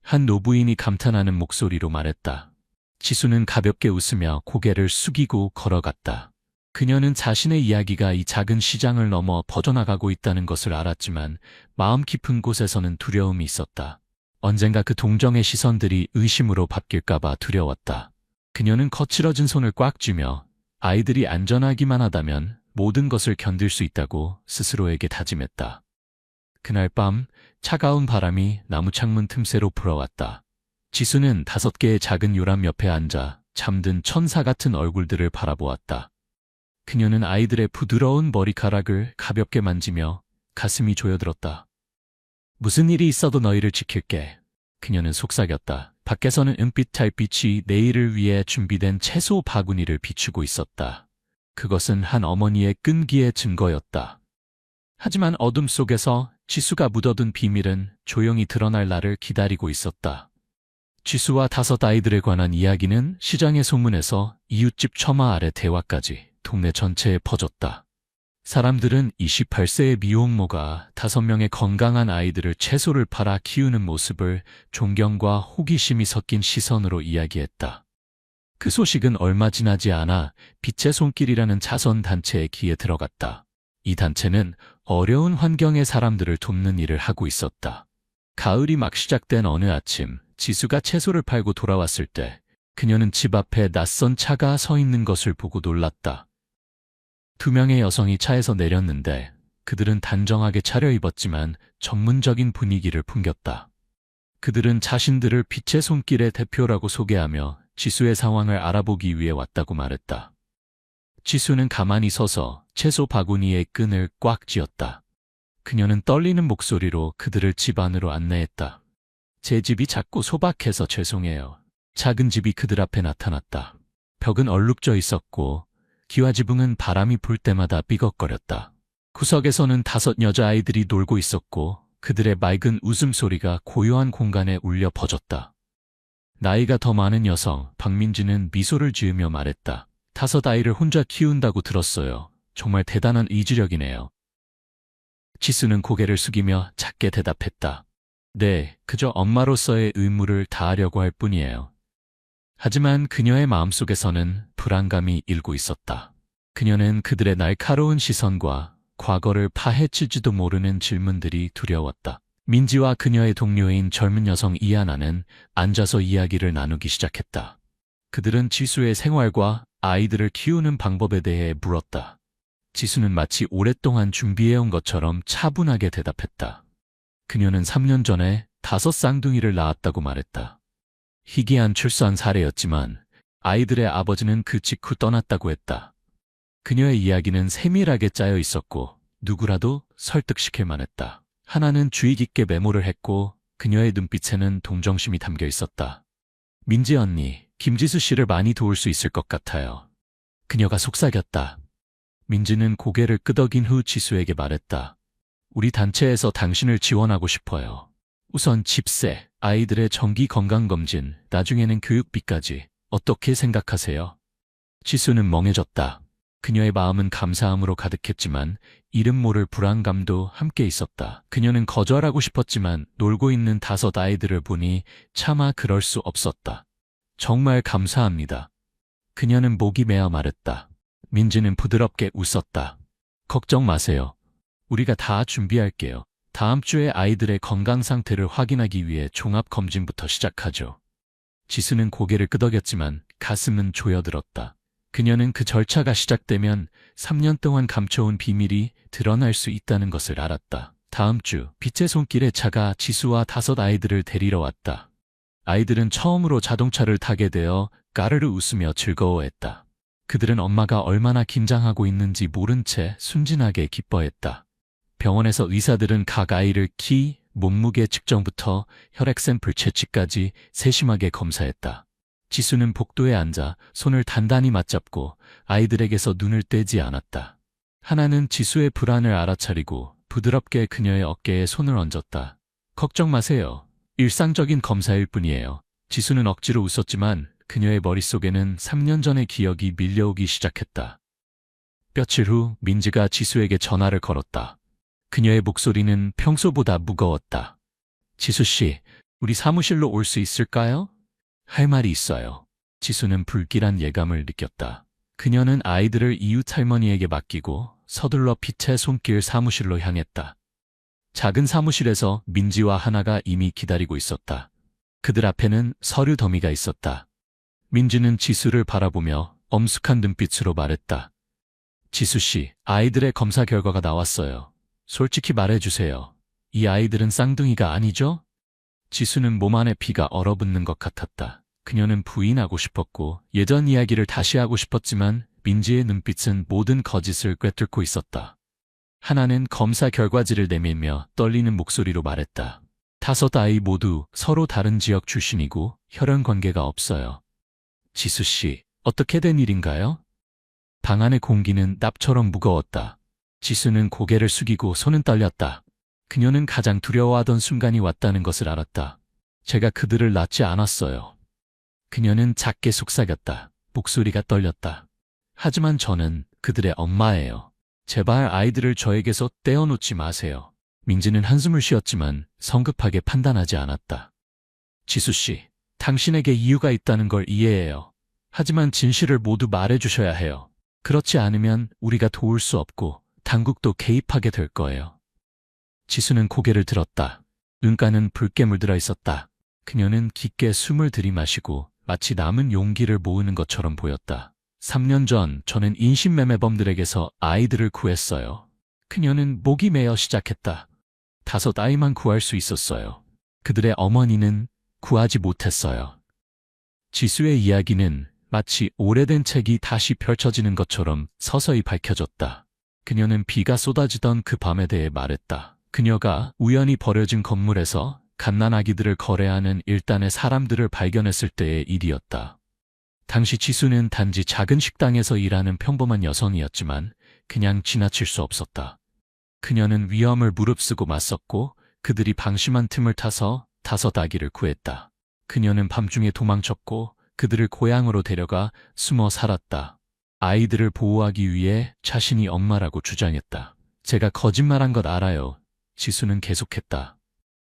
한 노부인이 감탄하는 목소리로 말했다. 지수는 가볍게 웃으며 고개를 숙이고 걸어갔다. 그녀는 자신의 이야기가 이 작은 시장을 넘어 퍼져나가고 있다는 것을 알았지만 마음 깊은 곳에서는 두려움이 있었다. 언젠가 그 동정의 시선들이 의심으로 바뀔까봐 두려웠다. 그녀는 거칠어진 손을 꽉 쥐며 아이들이 안전하기만 하다면 모든 것을 견딜 수 있다고 스스로에게 다짐했다. 그날 밤 차가운 바람이 나무 창문 틈새로 불어왔다. 지수는 5개의 작은 요람 옆에 앉아 잠든 천사 같은 얼굴들을 바라보았다. 그녀는 아이들의 부드러운 머리카락을 가볍게 만지며 가슴이 조여들었다. 무슨 일이 있어도 너희를 지킬게. 그녀는 속삭였다. 밖에서는 은빛 달빛이 내일을 위해 준비된 채소 바구니를 비추고 있었다. 그것은 한 어머니의 끈기의 증거였다. 하지만 어둠 속에서 지수가 묻어둔 비밀은 조용히 드러날 날을 기다리고 있었다. 지수와 5아이들에 관한 이야기는 시장의 소문에서 이웃집 처마 아래 대화까지 동네 전체에 퍼졌다. 사람들은 28세의 미혼모가 5명의 건강한 아이들을 채소를 팔아 키우는 모습을 존경과 호기심이 섞인 시선으로 이야기했다. 그 소식은 얼마 지나지 않아 빛의 손길이라는 자선단체의 귀에 들어갔다. 이 단체는 어려운 환경의 사람들을 돕는 일을 하고 있었다. 가을이 막 시작된 어느 아침, 지수가 채소를 팔고 돌아왔을 때 그녀는 집 앞에 낯선 차가 서 있는 것을 보고 놀랐다. 2명의 여성이 차에서 내렸는데 그들은 단정하게 차려입었지만 전문적인 분위기를 풍겼다. 그들은 자신들을 빛의 손길의 대표라고 소개하며 지수의 상황을 알아보기 위해 왔다고 말했다. 지수는 가만히 서서 채소 바구니의 끈을 꽉 쥐었다. 그녀는 떨리는 목소리로 그들을 집 안으로 안내했다. 제 집이 작고 소박해서 죄송해요. 작은 집이 그들 앞에 나타났다. 벽은 얼룩져 있었고 기와지붕은 바람이 불 때마다 삐걱거렸다. 구석에서는 5 여자아이들이 놀고 있었고 그들의 맑은 웃음소리가 고요한 공간에 울려 퍼졌다. 나이가 더 많은 여성 박민지는 미소를 지으며 말했다. 5아이를 혼자 키운다고 들었어요. 정말 대단한 의지력이네요. 지수는 고개를 숙이며 작게 대답했다. 네, 그저 엄마로서의 의무를 다하려고 할 뿐이에요. 하지만 그녀의 마음속에서는 불안감이 일고 있었다. 그녀는 그들의 날카로운 시선과 과거를 파헤칠지도 모르는 질문들이 두려웠다. 민지와 그녀의 동료인 젊은 여성 이하나는 앉아서 이야기를 나누기 시작했다. 그들은 지수의 생활과 아이들을 키우는 방법에 대해 물었다. 지수는 마치 오랫동안 준비해온 것처럼 차분하게 대답했다. 그녀는 3년 전에 5 쌍둥이를 낳았다고 말했다. 희귀한 출산 사례였지만 아이들의 아버지는 그 직후 떠났다고 했다. 그녀의 이야기는 세밀하게 짜여 있었고 누구라도 설득시킬 만했다. 하나는 주의 깊게 메모를 했고 그녀의 눈빛에는 동정심이 담겨 있었다. 민지 언니, 김지수 씨를 많이 도울 수 있을 것 같아요. 그녀가 속삭였다. 민지는 고개를 끄덕인 후 지수에게 말했다. 우리 단체에서 당신을 지원하고 싶어요. 우선 집세, 아이들의 정기 건강검진, 나중에는 교육비까지 어떻게 생각하세요? 지수는 멍해졌다. 그녀의 마음은 감사함으로 가득했지만 이름 모를 불안감도 함께 있었다. 그녀는 거절하고 싶었지만 놀고 있는 5아이들을 보니 차마 그럴 수 없었다. 정말 감사합니다. 그녀는 목이 메어 말했다. 민지는 부드럽게 웃었다. 걱정 마세요. 우리가 다 준비할게요. 다음 주에 아이들의 건강 상태를 확인하기 위해 종합검진부터 시작하죠. 지수는 고개를 끄덕였지만 가슴은 조여들었다. 그녀는 그 절차가 시작되면 3년 동안 감춰온 비밀이 드러날 수 있다는 것을 알았다. 다음 주 빛의 손길의 차가 지수와 5 아이들을 데리러 왔다. 아이들은 처음으로 자동차를 타게 되어 까르르 웃으며 즐거워했다. 그들은 엄마가 얼마나 긴장하고 있는지 모른 채 순진하게 기뻐했다. 병원에서 의사들은 각 아이를 키, 몸무게 측정부터 혈액 샘플 채취까지 세심하게 검사했다. 지수는 복도에 앉아 손을 단단히 맞잡고 아이들에게서 눈을 떼지 않았다. 하나는 지수의 불안을 알아차리고 부드럽게 그녀의 어깨에 손을 얹었다. 걱정 마세요. 일상적인 검사일 뿐이에요. 지수는 억지로 웃었지만 그녀의 머릿속에는 3년 전의 기억이 밀려오기 시작했다. 며칠 후 민지가 지수에게 전화를 걸었다. 그녀의 목소리는 평소보다 무거웠다. 지수 씨, 우리 사무실로 올 수 있을까요? 할 말이 있어요. 지수는 불길한 예감을 느꼈다. 그녀는 아이들을 이웃 할머니에게 맡기고 서둘러 빛의 손길 사무실로 향했다. 작은 사무실에서 민지와 하나가 이미 기다리고 있었다. 그들 앞에는 서류 더미가 있었다. 민지는 지수를 바라보며 엄숙한 눈빛으로 말했다. 지수 씨, 아이들의 검사 결과가 나왔어요. 솔직히 말해주세요. 이 아이들은 쌍둥이가 아니죠? 지수는 몸 안에 피가 얼어붙는 것 같았다. 그녀는 부인하고 싶었고 예전 이야기를 다시 하고 싶었지만 민지의 눈빛은 모든 거짓을 꿰뚫고 있었다. 하나는 검사 결과지를 내밀며 떨리는 목소리로 말했다. 5 아이 모두 서로 다른 지역 출신이고 혈연 관계가 없어요. 지수 씨, 어떻게 된 일인가요? 방 안의 공기는 납처럼 무거웠다. 지수는 고개를 숙이고 손은 떨렸다. 그녀는 가장 두려워하던 순간이 왔다는 것을 알았다. 제가 그들을 낳지 않았어요. 그녀는 작게 속삭였다. 목소리가 떨렸다. 하지만 저는 그들의 엄마예요. 제발 아이들을 저에게서 떼어놓지 마세요. 민지는 한숨을 쉬었지만 성급하게 판단하지 않았다. 지수 씨, 당신에게 이유가 있다는 걸 이해해요. 하지만 진실을 모두 말해주셔야 해요. 그렇지 않으면 우리가 도울 수 없고 당국도 개입하게 될 거예요. 지수는 고개를 들었다. 눈가는 붉게 물들어 있었다. 그녀는 깊게 숨을 들이마시고 마치 남은 용기를 모으는 것처럼 보였다. 3년 전 저는 인신매매범들에게서 아이들을 구했어요. 그녀는 목이 메어 시작했다. 5 아이만 구할 수 있었어요. 그들의 어머니는 구하지 못했어요. 지수의 이야기는 마치 오래된 책이 다시 펼쳐지는 것처럼 서서히 밝혀졌다. 그녀는 비가 쏟아지던 그 밤에 대해 말했다. 그녀가 우연히 버려진 건물에서 갓난아기들을 거래하는 일단의 사람들을 발견했을 때의 일이었다. 당시 지수는 단지 작은 식당에서 일하는 평범한 여성이었지만 그냥 지나칠 수 없었다. 그녀는 위험을 무릅쓰고 맞섰고 그들이 방심한 틈을 타서 5 아기를 구했다. 그녀는 밤중에 도망쳤고 그들을 고향으로 데려가 숨어 살았다. 아이들을 보호하기 위해 자신이 엄마라고 주장했다. 제가 거짓말한 것 알아요. 지수는 계속했다.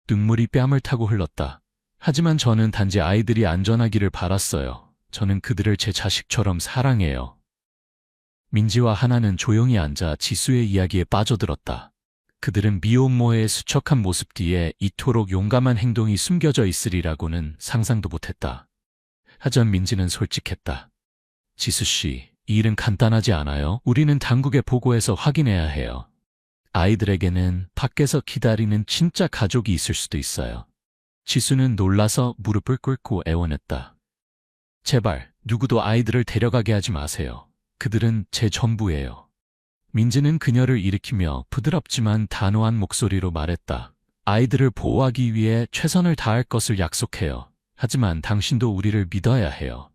눈물이 뺨을 타고 흘렀다. 하지만 저는 단지 아이들이 안전하기를 바랐어요. 저는 그들을 제 자식처럼 사랑해요. 민지와 하나는 조용히 앉아 지수의 이야기에 빠져들었다. 그들은 미혼모의 수척한 모습 뒤에 이토록 용감한 행동이 숨겨져 있으리라고는 상상도 못했다. 하지만 민지는 솔직했다. 지수 씨, 이 일은 간단하지 않아요. 우리는 당국에 보고해서 확인해야 해요. 아이들에게는 밖에서 기다리는 진짜 가족이 있을 수도 있어요. 지수는 놀라서 무릎을 꿇고 애원했다. 제발 누구도 아이들을 데려가게 하지 마세요. 그들은 제 전부예요. 민지는 그녀를 일으키며 부드럽지만 단호한 목소리로 말했다. 아이들을 보호하기 위해 최선을 다할 것을 약속해요. 하지만 당신도 우리를 믿어야 해요.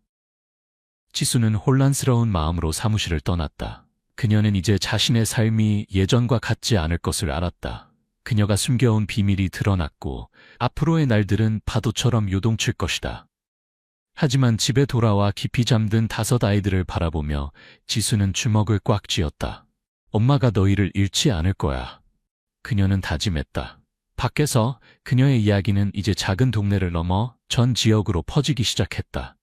지수는 혼란스러운 마음으로 사무실을 떠났다. 그녀는 이제 자신의 삶이 예전과 같지 않을 것을 알았다. 그녀가 숨겨온 비밀이 드러났고 앞으로의 날들은 파도처럼 요동칠 것이다. 하지만 집에 돌아와 깊이 잠든 5 아이들을 바라보며 지수는 주먹을 꽉 쥐었다. 엄마가 너희를 잃지 않을 거야. 그녀는 다짐했다. 밖에서 그녀의 이야기는 이제 작은 동네를 넘어 전 지역으로 퍼지기 시작했다.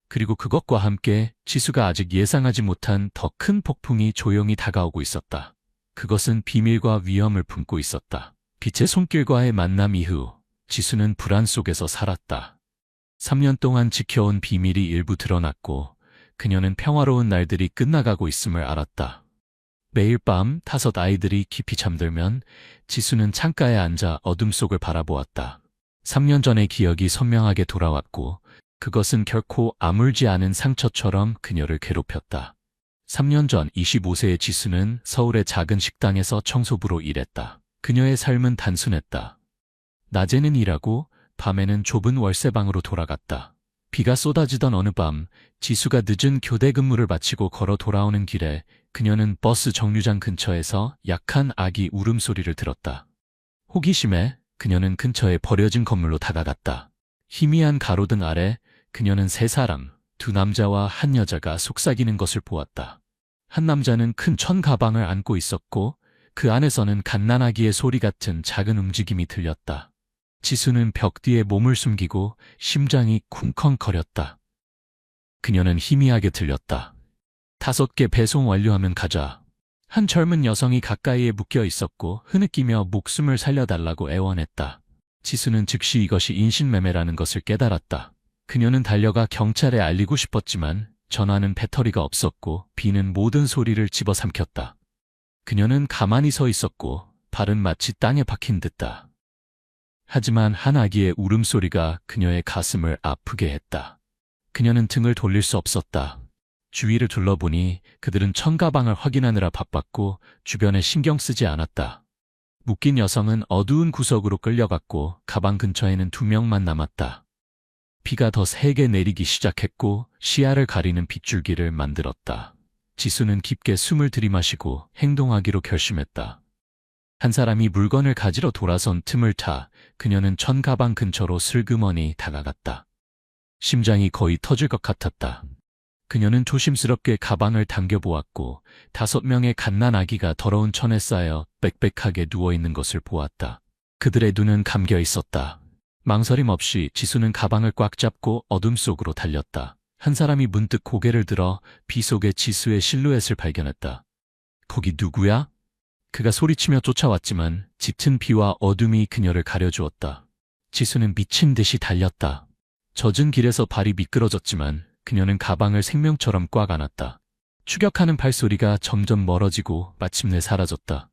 그리고 그것과 함께 지수가 아직 예상하지 못한 더 큰 폭풍이 조용히 다가오고 있었다. 그것은 비밀과 위험을 품고 있었다. 빛의 손길과의 만남 이후 지수는 불안 속에서 살았다. 3년 동안 지켜온 비밀이 일부 드러났고 그녀는 평화로운 날들이 끝나가고 있음을 알았다. 매일 밤 5 아이들이 깊이 잠들면 지수는 창가에 앉아 어둠 속을 바라보았다. 3년 전의 기억이 선명하게 돌아왔고 그것은 결코 아물지 않은 상처처럼 그녀를 괴롭혔다. 3년 전 25세의 지수는 서울의 작은 식당에서 청소부로 일했다. 그녀의 삶은 단순했다. 낮에는 일하고 밤에는 좁은 월세방으로 돌아갔다. 비가 쏟아지던 어느 밤 지수가 늦은 교대 근무를 마치고 걸어 돌아오는 길에 그녀는 버스 정류장 근처에서 약한 아기 울음소리를 들었다. 호기심에 그녀는 근처에 버려진 건물로 다가갔다. 희미한 가로등 아래 그녀는 3사람, 2 남자와 1 여자가 속삭이는 것을 보았다. 한 남자는 큰 천 가방을 안고 있었고 그 안에서는 갓난아기의 소리 같은 작은 움직임이 들렸다. 지수는 벽 뒤에 몸을 숨기고 심장이 쿵컹거렸다. 그녀는 희미하게 들렸다. 5개 배송 완료하면 가자. 한 젊은 여성이 가까이에 묶여 있었고 흐느끼며 목숨을 살려달라고 애원했다. 지수는 즉시 이것이 인신매매라는 것을 깨달았다. 그녀는 달려가 경찰에 알리고 싶었지만 전화는 배터리가 없었고 비는 모든 소리를 집어삼켰다. 그녀는 가만히 서 있었고 발은 마치 땅에 박힌 듯다. 하지만 한 아기의 울음소리가 그녀의 가슴을 아프게 했다. 그녀는 등을 돌릴 수 없었다. 주위를 둘러보니 그들은 천가방을 확인하느라 바빴고 주변에 신경 쓰지 않았다. 묶인 여성은 어두운 구석으로 끌려갔고 가방 근처에는 2명만 남았다. 비가 더 세게 내리기 시작했고 시야를 가리는 빗줄기를 만들었다. 지수는 깊게 숨을 들이마시고 행동하기로 결심했다. 한 사람이 물건을 가지러 돌아선 틈을 타 그녀는 천가방 근처로 슬그머니 다가갔다. 심장이 거의 터질 것 같았다. 그녀는 조심스럽게 가방을 당겨보았고 5명의 갓난아기가 더러운 천에 쌓여 빽빽하게 누워있는 것을 보았다. 그들의 눈은 감겨 있었다. 망설임 없이 지수는 가방을 꽉 잡고 어둠 속으로 달렸다. 한 사람이 문득 고개를 들어 비 속에 지수의 실루엣을 발견했다. 거기 누구야? 그가 소리치며 쫓아왔지만 짙은 비와 어둠이 그녀를 가려주었다. 지수는 미친 듯이 달렸다. 젖은 길에서 발이 미끄러졌지만 그녀는 가방을 생명처럼 꽉 안았다. 추격하는 발소리가 점점 멀어지고 마침내 사라졌다.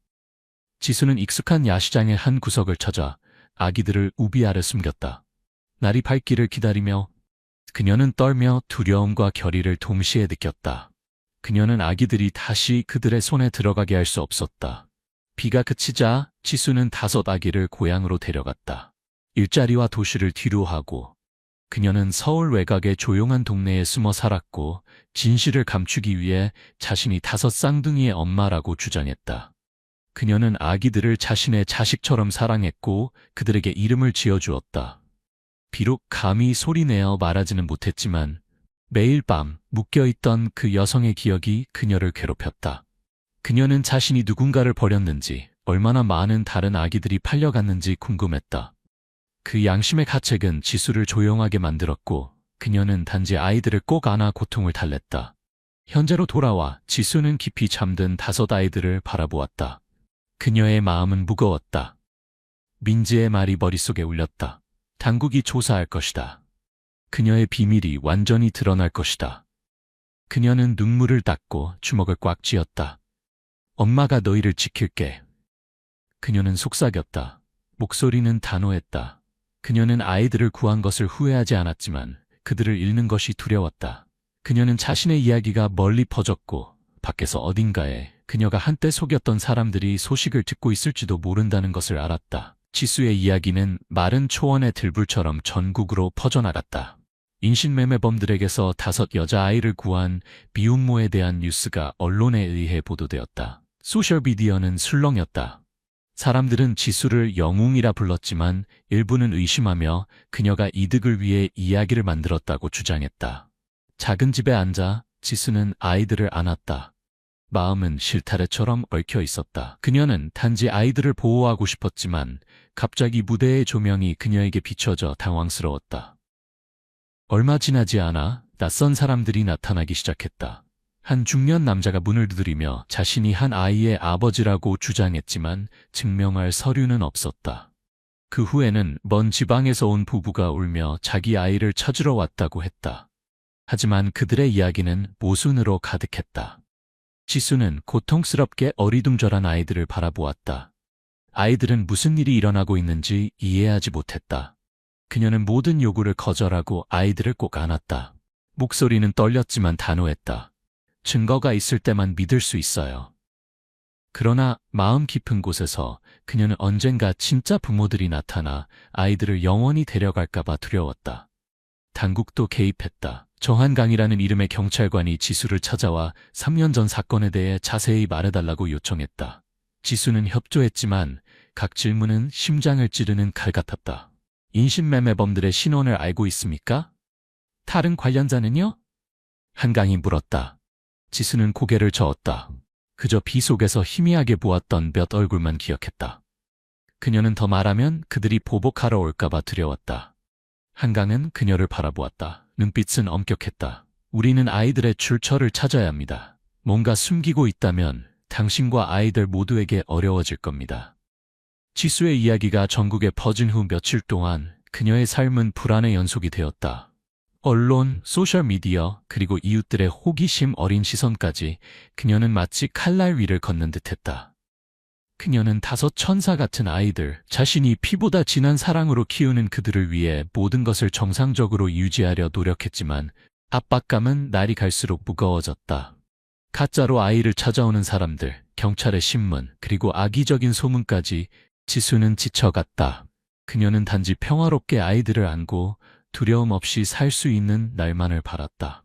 지수는 익숙한 야시장의 한 구석을 찾아 아기들을 우비 아래 숨겼다. 날이 밝기를 기다리며 그녀는 떨며 두려움과 결의를 동시에 느꼈다. 그녀는 아기들이 다시 그들의 손에 들어가게 할 수 없었다. 비가 그치자 지수는 5 아기를 고향으로 데려갔다. 일자리와 도시를 뒤로하고 그녀는 서울 외곽의 조용한 동네에 숨어 살았고 진실을 감추기 위해 자신이 5 쌍둥이의 엄마라고 주장했다. 그녀는 아기들을 자신의 자식처럼 사랑했고 그들에게 이름을 지어주었다. 비록 감히 소리내어 말하지는 못했지만 매일 밤 묶여있던 그 여성의 기억이 그녀를 괴롭혔다. 그녀는 자신이 누군가를 버렸는지 얼마나 많은 다른 아기들이 팔려갔는지 궁금했다. 그 양심의 가책은 지수를 조용하게 만들었고 그녀는 단지 아이들을 꼭 안아 고통을 달랬다. 현재로 돌아와 지수는 깊이 잠든 5 아이들을 바라보았다. 그녀의 마음은 무거웠다. 민지의 말이 머릿속에 울렸다. 당국이 조사할 것이다. 그녀의 비밀이 완전히 드러날 것이다. 그녀는 눈물을 닦고 주먹을 꽉 쥐었다. 엄마가 너희를 지킬게. 그녀는 속삭였다. 목소리는 단호했다. 그녀는 아이들을 구한 것을 후회하지 않았지만 그들을 잃는 것이 두려웠다. 그녀는 자신의 이야기가 멀리 퍼졌고 밖에서 어딘가에 그녀가 한때 속였던 사람들이 소식을 듣고 있을지도 모른다는 것을 알았다. 지수의 이야기는 마른 초원의 들불처럼 전국으로 퍼져나갔다. 인신매매범들에게서 5 여자아이를 구한 미혼모에 대한 뉴스가 언론에 의해 보도되었다. 소셜미디어는 술렁였다. 사람들은 지수를 영웅이라 불렀지만 일부는 의심하며 그녀가 이득을 위해 이야기를 만들었다고 주장했다. 작은 집에 앉아 지수는 아이들을 안았다. 마음은 실타래처럼 얽혀 있었다. 그녀는 단지 아이들을 보호하고 싶었지만 갑자기 무대의 조명이 그녀에게 비춰져 당황스러웠다. 얼마 지나지 않아 낯선 사람들이 나타나기 시작했다. 한 중년 남자가 문을 두드리며 자신이 한 아이의 아버지라고 주장했지만 증명할 서류는 없었다. 그 후에는 먼 지방에서 온 부부가 울며 자기 아이를 찾으러 왔다고 했다. 하지만 그들의 이야기는 모순으로 가득했다. 지수는 고통스럽게 어리둥절한 아이들을 바라보았다. 아이들은 무슨 일이 일어나고 있는지 이해하지 못했다. 그녀는 모든 요구를 거절하고 아이들을 꼭 안았다. 목소리는 떨렸지만 단호했다. 증거가 있을 때만 믿을 수 있어요. 그러나 마음 깊은 곳에서 그녀는 언젠가 진짜 부모들이 나타나 아이들을 영원히 데려갈까봐 두려웠다. 당국도 개입했다. 정한강이라는 이름의 경찰관이 지수를 찾아와 3년 전 사건에 대해 자세히 말해달라고 요청했다. 지수는 협조했지만 각 질문은 심장을 찌르는 칼 같았다. 인신매매범들의 신원을 알고 있습니까? 다른 관련자는요? 한강이 물었다. 지수는 고개를 저었다. 그저 비 속에서 희미하게 보았던 몇 얼굴만 기억했다. 그녀는 더 말하면 그들이 보복하러 올까봐 두려웠다. 한강은 그녀를 바라보았다. 눈빛은 엄격했다. 우리는 아이들의 출처를 찾아야 합니다. 뭔가 숨기고 있다면 당신과 아이들 모두에게 어려워질 겁니다. 지수의 이야기가 전국에 퍼진 후 며칠 동안 그녀의 삶은 불안의 연속이 되었다. 언론, 소셜미디어, 그리고 이웃들의 호기심 어린 시선까지 그녀는 마치 칼날 위를 걷는 듯했다. 그녀는 5 천사 같은 아이들, 자신이 피보다 진한 사랑으로 키우는 그들을 위해 모든 것을 정상적으로 유지하려 노력했지만 압박감은 날이 갈수록 무거워졌다. 가짜로 아이를 찾아오는 사람들, 경찰의 신문, 그리고 악의적인 소문까지 지수는 지쳐갔다. 그녀는 단지 평화롭게 아이들을 안고 두려움 없이 살 수 있는 날만을 바랐다.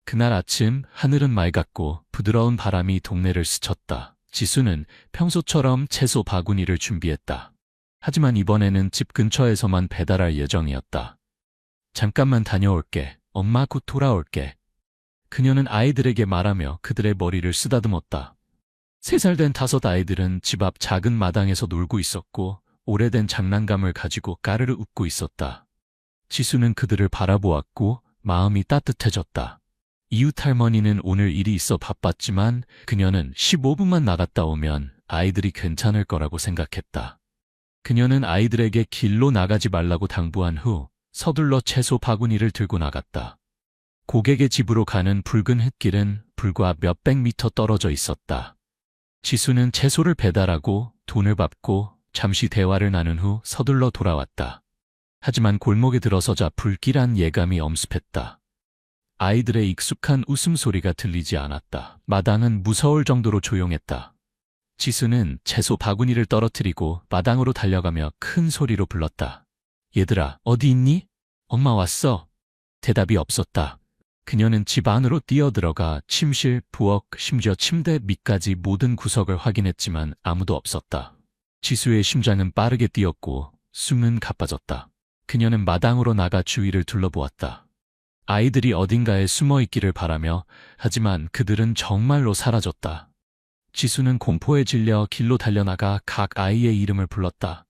그날 아침 하늘은 맑았고 부드러운 바람이 동네를 스쳤다. 지수는 평소처럼 채소 바구니를 준비했다. 하지만 이번에는 집 근처에서만 배달할 예정이었다. 잠깐만 다녀올게. 엄마 곧 돌아올게. 그녀는 아이들에게 말하며 그들의 머리를 쓰다듬었다. 3살 된 5 아이들은 집 앞 작은 마당에서 놀고 있었고 오래된 장난감을 가지고 까르르 웃고 있었다. 지수는 그들을 바라보았고 마음이 따뜻해졌다. 이웃 할머니는 오늘 일이 있어 바빴지만 그녀는 15분만 나갔다 오면 아이들이 괜찮을 거라고 생각했다. 그녀는 아이들에게 길로 나가지 말라고 당부한 후 서둘러 채소 바구니를 들고 나갔다. 고객의 집으로 가는 붉은 흙길은 불과 몇백 미터 떨어져 있었다. 지수는 채소를 배달하고 돈을 받고 잠시 대화를 나눈 후 서둘러 돌아왔다. 하지만 골목에 들어서자 불길한 예감이 엄습했다. 아이들의 익숙한 웃음소리가 들리지 않았다. 마당은 무서울 정도로 조용했다. 지수는 채소 바구니를 떨어뜨리고 마당으로 달려가며 큰 소리로 불렀다. 얘들아, 어디 있니? 엄마 왔어. 대답이 없었다. 그녀는 집 안으로 뛰어들어가 침실, 부엌, 심지어 침대 밑까지 모든 구석을 확인했지만 아무도 없었다. 지수의 심장은 빠르게 뛰었고 숨은 가빠졌다. 그녀는 마당으로 나가 주위를 둘러보았다. 아이들이 어딘가에 숨어 있기를 바라며 하지만 그들은 정말로 사라졌다. 지수는 공포에 질려 길로 달려나가 각 아이의 이름을 불렀다.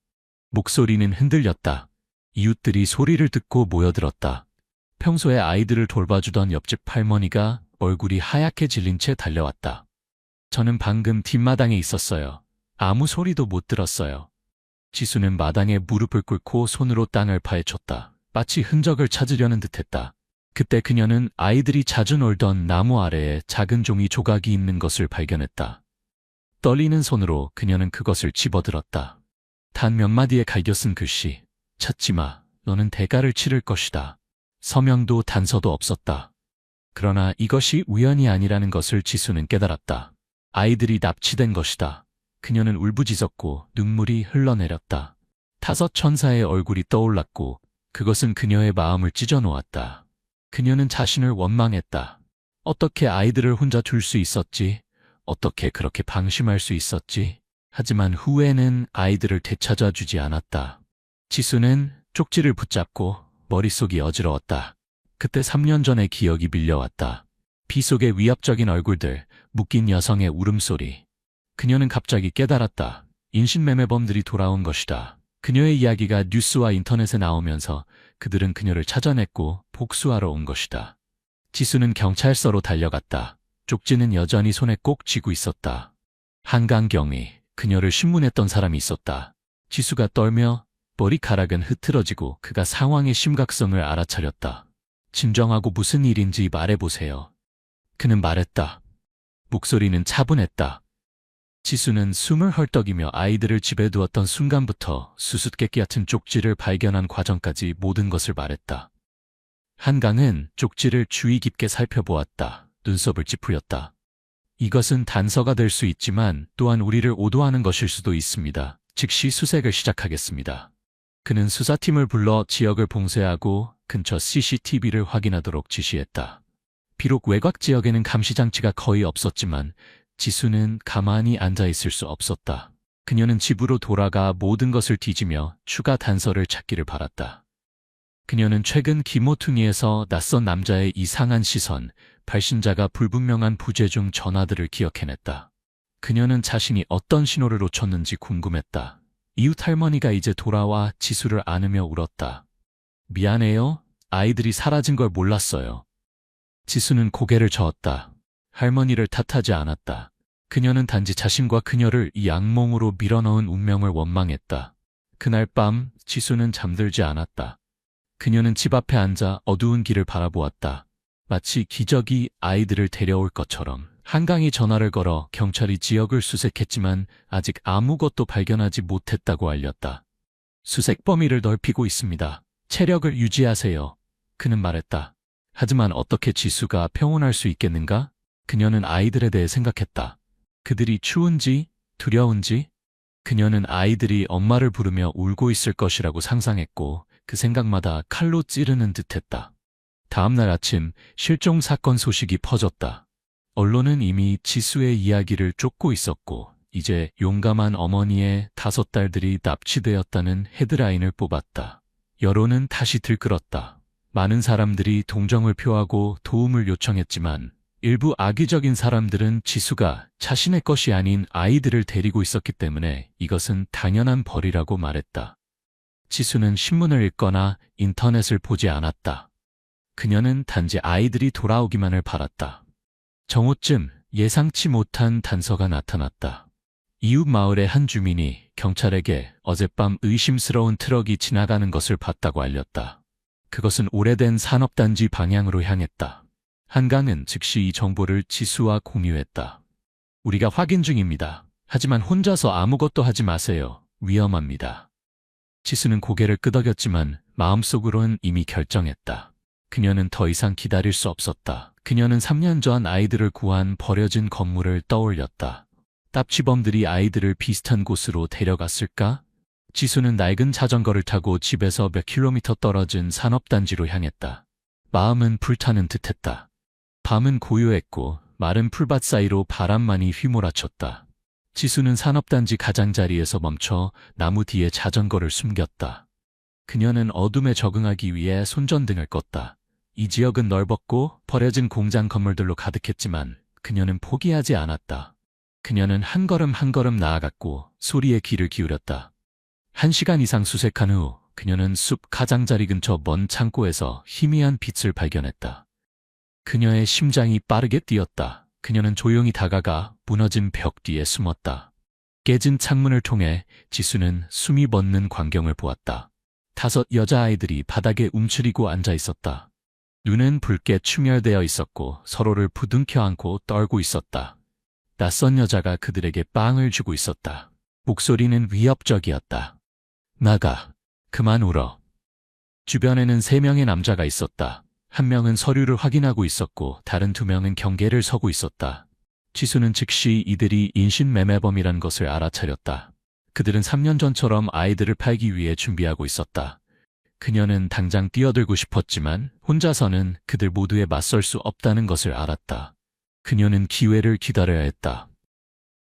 목소리는 흔들렸다. 이웃들이 소리를 듣고 모여들었다. 평소에 아이들을 돌봐주던 옆집 할머니가 얼굴이 하얗게 질린 채 달려왔다. 저는 방금 뒷마당에 있었어요. 아무 소리도 못 들었어요. 지수는 마당에 무릎을 꿇고 손으로 땅을 파헤쳤다. 마치 흔적을 찾으려는 듯했다. 그때 그녀는 아이들이 자주 놀던 나무 아래에 작은 종이 조각이 있는 것을 발견했다. 떨리는 손으로 그녀는 그것을 집어들었다. 단 몇 마디에 갈겨 쓴 글씨. 찾지 마. 너는 대가를 치를 것이다. 서명도 단서도 없었다. 그러나 이것이 우연이 아니라는 것을 지수는 깨달았다. 아이들이 납치된 것이다. 그녀는 울부짖었고 눈물이 흘러내렸다. 5 천사의 얼굴이 떠올랐고 그것은 그녀의 마음을 찢어놓았다. 그녀는 자신을 원망했다. 어떻게 아이들을 혼자 둘 수 있었지? 어떻게 그렇게 방심할 수 있었지? 하지만 후에는 아이들을 되찾아 주지 않았다. 지수는 쪽지를 붙잡고 머릿속이 어지러웠다. 그때 3년 전의 기억이 밀려왔다. 비 속의 위압적인 얼굴들, 묶인 여성의 울음소리. 그녀는 갑자기 깨달았다. 인신매매범들이 돌아온 것이다. 그녀의 이야기가 뉴스와 인터넷에 나오면서 그들은 그녀를 찾아냈고 복수하러 온 것이다. 지수는 경찰서로 달려갔다. 쪽지는 여전히 손에 꼭 쥐고 있었다. 한강경이 그녀를 신문했던 사람이 있었다. 지수가 떨며 머리카락은 흐트러지고 그가 상황의 심각성을 알아차렸다. 진정하고 무슨 일인지 말해보세요. 그는 말했다. 목소리는 차분했다. 지수는 숨을 헐떡이며 아이들을 집에 두었던 순간부터 수수께끼 같은 쪽지를 발견한 과정까지 모든 것을 말했다. 한강은 쪽지를 주의 깊게 살펴보았다. 눈썹을 찌푸렸다. 이것은 단서가 될 수 있지만 또한 우리를 오도하는 것일 수도 있습니다. 즉시 수색을 시작하겠습니다. 그는 수사팀을 불러 지역을 봉쇄하고 근처 CCTV를 확인하도록 지시했다. 비록 외곽 지역에는 감시장치가 거의 없었지만 지수는 가만히 앉아있을 수 없었다. 그녀는 집으로 돌아가 모든 것을 뒤지며 추가 단서를 찾기를 바랐다. 그녀는 최근 기모퉁이에서 낯선 남자의 이상한 시선, 발신자가 불분명한 부재중 전화들을 기억해냈다. 그녀는 자신이 어떤 신호를 놓쳤는지 궁금했다. 이웃 할머니가 이제 돌아와 지수를 안으며 울었다. 미안해요. 아이들이 사라진 걸 몰랐어요. 지수는 고개를 저었다. 할머니를 탓하지 않았다. 그녀는 단지 자신과 그녀를 이 악몽으로 밀어넣은 운명을 원망했다. 그날 밤 지수는 잠들지 않았다. 그녀는 집 앞에 앉아 어두운 길을 바라보았다. 마치 기적이 아이들을 데려올 것처럼. 한강이 전화를 걸어 경찰이 지역을 수색했지만 아직 아무것도 발견하지 못했다고 알렸다. 수색 범위를 넓히고 있습니다. 체력을 유지하세요. 그는 말했다. 하지만 어떻게 지수가 평온할 수 있겠는가? 그녀는 아이들에 대해 생각했다. 그들이 추운지 두려운지? 그녀는 아이들이 엄마를 부르며 울고 있을 것이라고 상상했고 그 생각마다 칼로 찌르는 듯했다. 다음날 아침 실종 사건 소식이 퍼졌다. 언론은 이미 지수의 이야기를 쫓고 있었고 이제 용감한 어머니의 5딸들이 납치되었다는 헤드라인을 뽑았다. 여론은 다시 들끓었다. 많은 사람들이 동정을 표하고 도움을 요청했지만 일부 악의적인 사람들은 지수가 자신의 것이 아닌 아이들을 데리고 있었기 때문에 이것은 당연한 벌이라고 말했다. 지수는 신문을 읽거나 인터넷을 보지 않았다. 그녀는 단지 아이들이 돌아오기만을 바랐다. 정오쯤 예상치 못한 단서가 나타났다. 이웃 마을의 한 주민이 경찰에게 어젯밤 의심스러운 트럭이 지나가는 것을 봤다고 알렸다. 그것은 오래된 산업단지 방향으로 향했다. 한강은 즉시 이 정보를 지수와 공유했다. 우리가 확인 중입니다. 하지만 혼자서 아무것도 하지 마세요. 위험합니다. 지수는 고개를 끄덕였지만 마음속으로는 이미 결정했다. 그녀는 더 이상 기다릴 수 없었다. 그녀는 3년 전 아이들을 구한 버려진 건물을 떠올렸다. 납치범들이 아이들을 비슷한 곳으로 데려갔을까? 지수는 낡은 자전거를 타고 집에서 몇 킬로미터 떨어진 산업단지로 향했다. 마음은 불타는 듯했다. 밤은 고요했고 마른 풀밭 사이로 바람만이 휘몰아쳤다. 지수는 산업단지 가장자리에서 멈춰 나무 뒤에 자전거를 숨겼다. 그녀는 어둠에 적응하기 위해 손전등을 껐다. 이 지역은 넓었고 버려진 공장 건물들로 가득했지만 그녀는 포기하지 않았다. 그녀는 한 걸음 한 걸음 나아갔고 소리에 귀를 기울였다. 1시간 이상 수색한 후 그녀는 숲 가장자리 근처 먼 창고에서 희미한 빛을 발견했다. 그녀의 심장이 빠르게 뛰었다. 그녀는 조용히 다가가 무너진 벽 뒤에 숨었다. 깨진 창문을 통해 지수는 숨이 멎는 광경을 보았다. 5 여자아이들이 바닥에 움츠리고 앉아 있었다. 눈은 붉게 충혈되어 있었고 서로를 부둥켜 안고 떨고 있었다. 낯선 여자가 그들에게 빵을 주고 있었다. 목소리는 위협적이었다. 나가. 그만 울어. 주변에는 3명의 남자가 있었다. 1명은 서류를 확인하고 있었고 다른 2명은 경계를 서고 있었다. 지수는 즉시 이들이 인신매매범이란 것을 알아차렸다. 그들은 3년 전처럼 아이들을 팔기 위해 준비하고 있었다. 그녀는 당장 뛰어들고 싶었지만 혼자서는 그들 모두에 맞설 수 없다는 것을 알았다. 그녀는 기회를 기다려야 했다.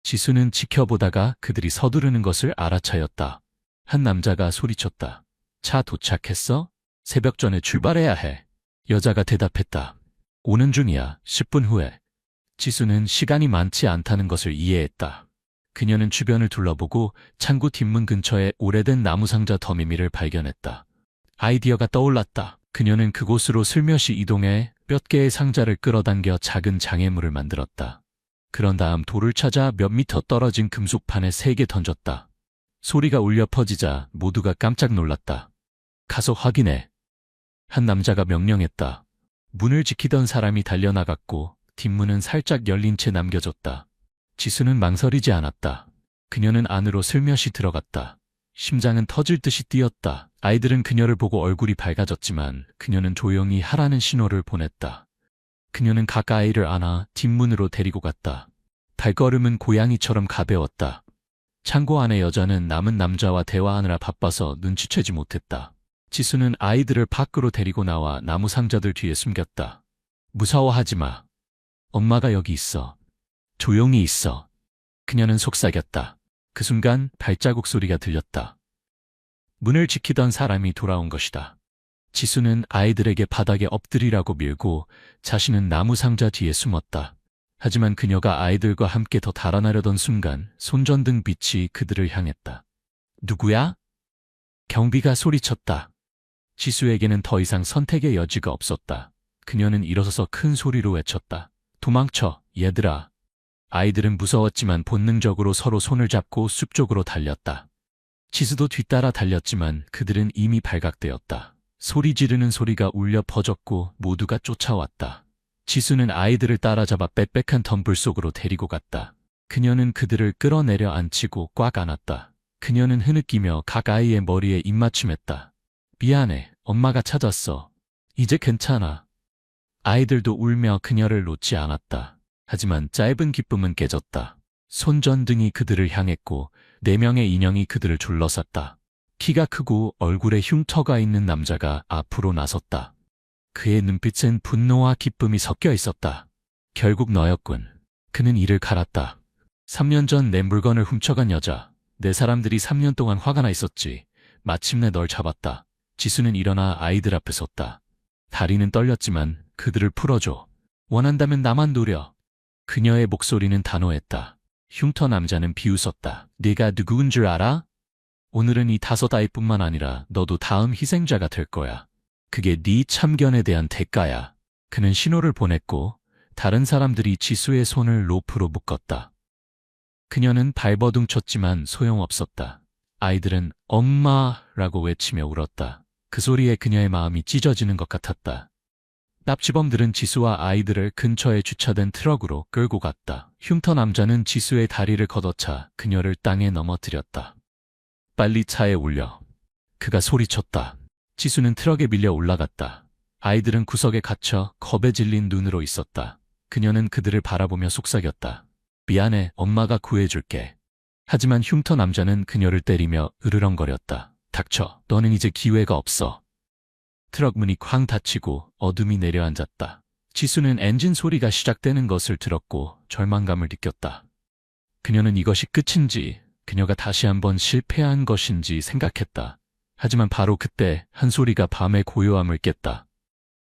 지수는 지켜보다가 그들이 서두르는 것을 알아차렸다. 한 남자가 소리쳤다. 차 도착했어? 새벽 전에 출발해야 해. 여자가 대답했다. 오는 중이야. 10분 후에. 지수는 시간이 많지 않다는 것을 이해했다. 그녀는 주변을 둘러보고 창고 뒷문 근처에 오래된 나무상자 더미미를 발견했다. 아이디어가 떠올랐다. 그녀는 그곳으로 슬며시 이동해 몇 개의 상자를 끌어당겨 작은 장애물을 만들었다. 그런 다음 돌을 찾아 몇 미터 떨어진 금속판에 3개 던졌다. 소리가 울려 퍼지자 모두가 깜짝 놀랐다. 가서 확인해. 한 남자가 명령했다. 문을 지키던 사람이 달려나갔고 뒷문은 살짝 열린 채 남겨졌다. 지수는 망설이지 않았다. 그녀는 안으로 슬며시 들어갔다. 심장은 터질 듯이 뛰었다. 아이들은 그녀를 보고 얼굴이 밝아졌지만 그녀는 조용히 하라는 신호를 보냈다. 그녀는 각 아이를 안아 뒷문으로 데리고 갔다. 발걸음은 고양이처럼 가벼웠다. 창고 안의 여자는 남은 남자와 대화하느라 바빠서 눈치채지 못했다. 지수는 아이들을 밖으로 데리고 나와 나무 상자들 뒤에 숨겼다. 무서워하지 마. 엄마가 여기 있어. 조용히 있어. 그녀는 속삭였다. 그 순간 발자국 소리가 들렸다. 문을 지키던 사람이 돌아온 것이다. 지수는 아이들에게 바닥에 엎드리라고 밀고 자신은 나무 상자 뒤에 숨었다. 하지만 그녀가 아이들과 함께 더 달아나려던 순간 손전등 빛이 그들을 향했다. 누구야? 경비가 소리쳤다. 지수에게는 더 이상 선택의 여지가 없었다. 그녀는 일어서서 큰 소리로 외쳤다. 도망쳐, 얘들아. 아이들은 무서웠지만 본능적으로 서로 손을 잡고 숲 쪽으로 달렸다. 지수도 뒤따라 달렸지만 그들은 이미 발각되었다. 소리 지르는 소리가 울려 퍼졌고 모두가 쫓아왔다. 지수는 아이들을 따라잡아 빽빽한 덤불 속으로 데리고 갔다. 그녀는 그들을 끌어내려 앉히고 꽉 안았다. 그녀는 흐느끼며 각 아이의 머리에 입맞춤했다. 미안해, 엄마가 찾았어. 이제 괜찮아. 아이들도 울며 그녀를 놓지 않았다. 하지만 짧은 기쁨은 깨졌다. 손전등이 그들을 향했고 4명의 인형이 그들을 둘러쌌다. 키가 크고 얼굴에 흉터가 있는 남자가 앞으로 나섰다. 그의 눈빛은 분노와 기쁨이 섞여 있었다. 결국 너였군. 그는 이를 갈았다. 3년 전 내 물건을 훔쳐간 여자. 내 사람들이 3년 동안 화가 나 있었지. 마침내 널 잡았다. 지수는 일어나 아이들 앞에 섰다. 다리는 떨렸지만 그들을 풀어줘. 원한다면 나만 노려. 그녀의 목소리는 단호했다. 흉터 남자는 비웃었다. 네가 누구인 줄 알아? 오늘은 이 5 아이뿐만 아니라 너도 다음 희생자가 될 거야. 그게 네 참견에 대한 대가야. 그는 신호를 보냈고 다른 사람들이 지수의 손을 로프로 묶었다. 그녀는 발버둥 쳤지만 소용없었다. 아이들은 엄마라고 외치며 울었다. 그 소리에 그녀의 마음이 찢어지는 것 같았다. 납치범들은 지수와 아이들을 근처에 주차된 트럭으로 끌고 갔다. 흉터 남자는 지수의 다리를 걷어차 그녀를 땅에 넘어뜨렸다. 빨리 차에 올려. 그가 소리쳤다. 지수는 트럭에 밀려 올라갔다. 아이들은 구석에 갇혀 겁에 질린 눈으로 있었다. 그녀는 그들을 바라보며 속삭였다. 미안해, 엄마가 구해줄게. 하지만 흉터 남자는 그녀를 때리며 으르렁거렸다. 닥쳐, 너는 이제 기회가 없어. 트럭 문이 쾅 닫히고 어둠이 내려앉았다. 지수는 엔진 소리가 시작되는 것을 들었고 절망감을 느꼈다. 그녀는 이것이 끝인지, 그녀가 다시 한번 실패한 것인지 생각했다. 하지만 바로 그때 한 소리가 밤의 고요함을 깼다.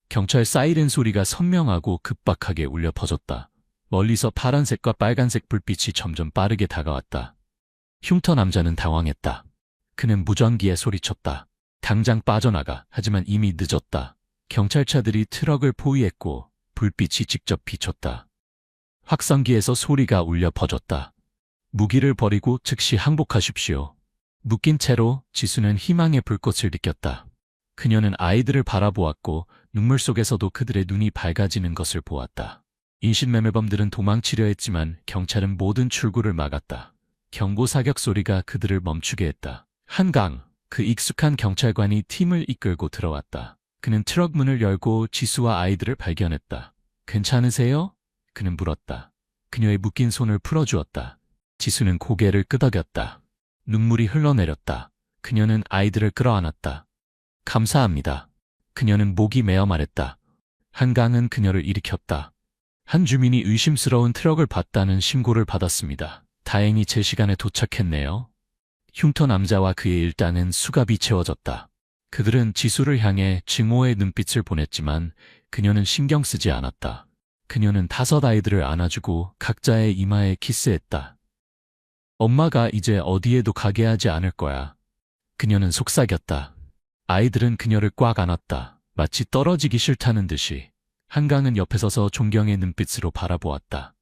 경찰 사이렌 소리가 선명하고 급박하게 울려 퍼졌다. 멀리서 파란색과 빨간색 불빛이 점점 빠르게 다가왔다. 흉터 남자는 당황했다. 그는 무전기에 소리쳤다. 당장 빠져나가. 하지만 이미 늦었다. 경찰차들이 트럭을 포위했고 불빛이 직접 비쳤다. 확성기에서 소리가 울려 퍼졌다. 무기를 버리고 즉시 항복하십시오. 묶인 채로 지수는 희망의 불꽃을 느꼈다. 그녀는 아이들을 바라보았고 눈물 속에서도 그들의 눈이 밝아지는 것을 보았다. 인신매매범들은 도망치려 했지만 경찰은 모든 출구를 막았다. 경보 사격 소리가 그들을 멈추게 했다. 한강, 그 익숙한 경찰관이 팀을 이끌고 들어왔다. 그는 트럭 문을 열고 지수와 아이들을 발견했다. 괜찮으세요? 그는 물었다. 그녀의 묶인 손을 풀어주었다. 지수는 고개를 끄덕였다. 눈물이 흘러내렸다. 그녀는 아이들을 끌어안았다. 감사합니다. 그녀는 목이 메어 말했다. 한강은 그녀를 일으켰다. 한 주민이 의심스러운 트럭을 봤다는 신고를 받았습니다. 다행히 제 시간에 도착했네요. 흉터 남자와 그의 일당은 수갑이 채워졌다. 그들은 지수를 향해 증오의 눈빛을 보냈지만 그녀는 신경 쓰지 않았다. 그녀는 5 아이들을 안아주고 각자의 이마에 키스했다. 엄마가 이제 어디에도 가게 하지 않을 거야. 그녀는 속삭였다. 아이들은 그녀를 꽉 안았다. 마치 떨어지기 싫다는 듯이. 한강은 옆에 서서 존경의 눈빛으로 바라보았다.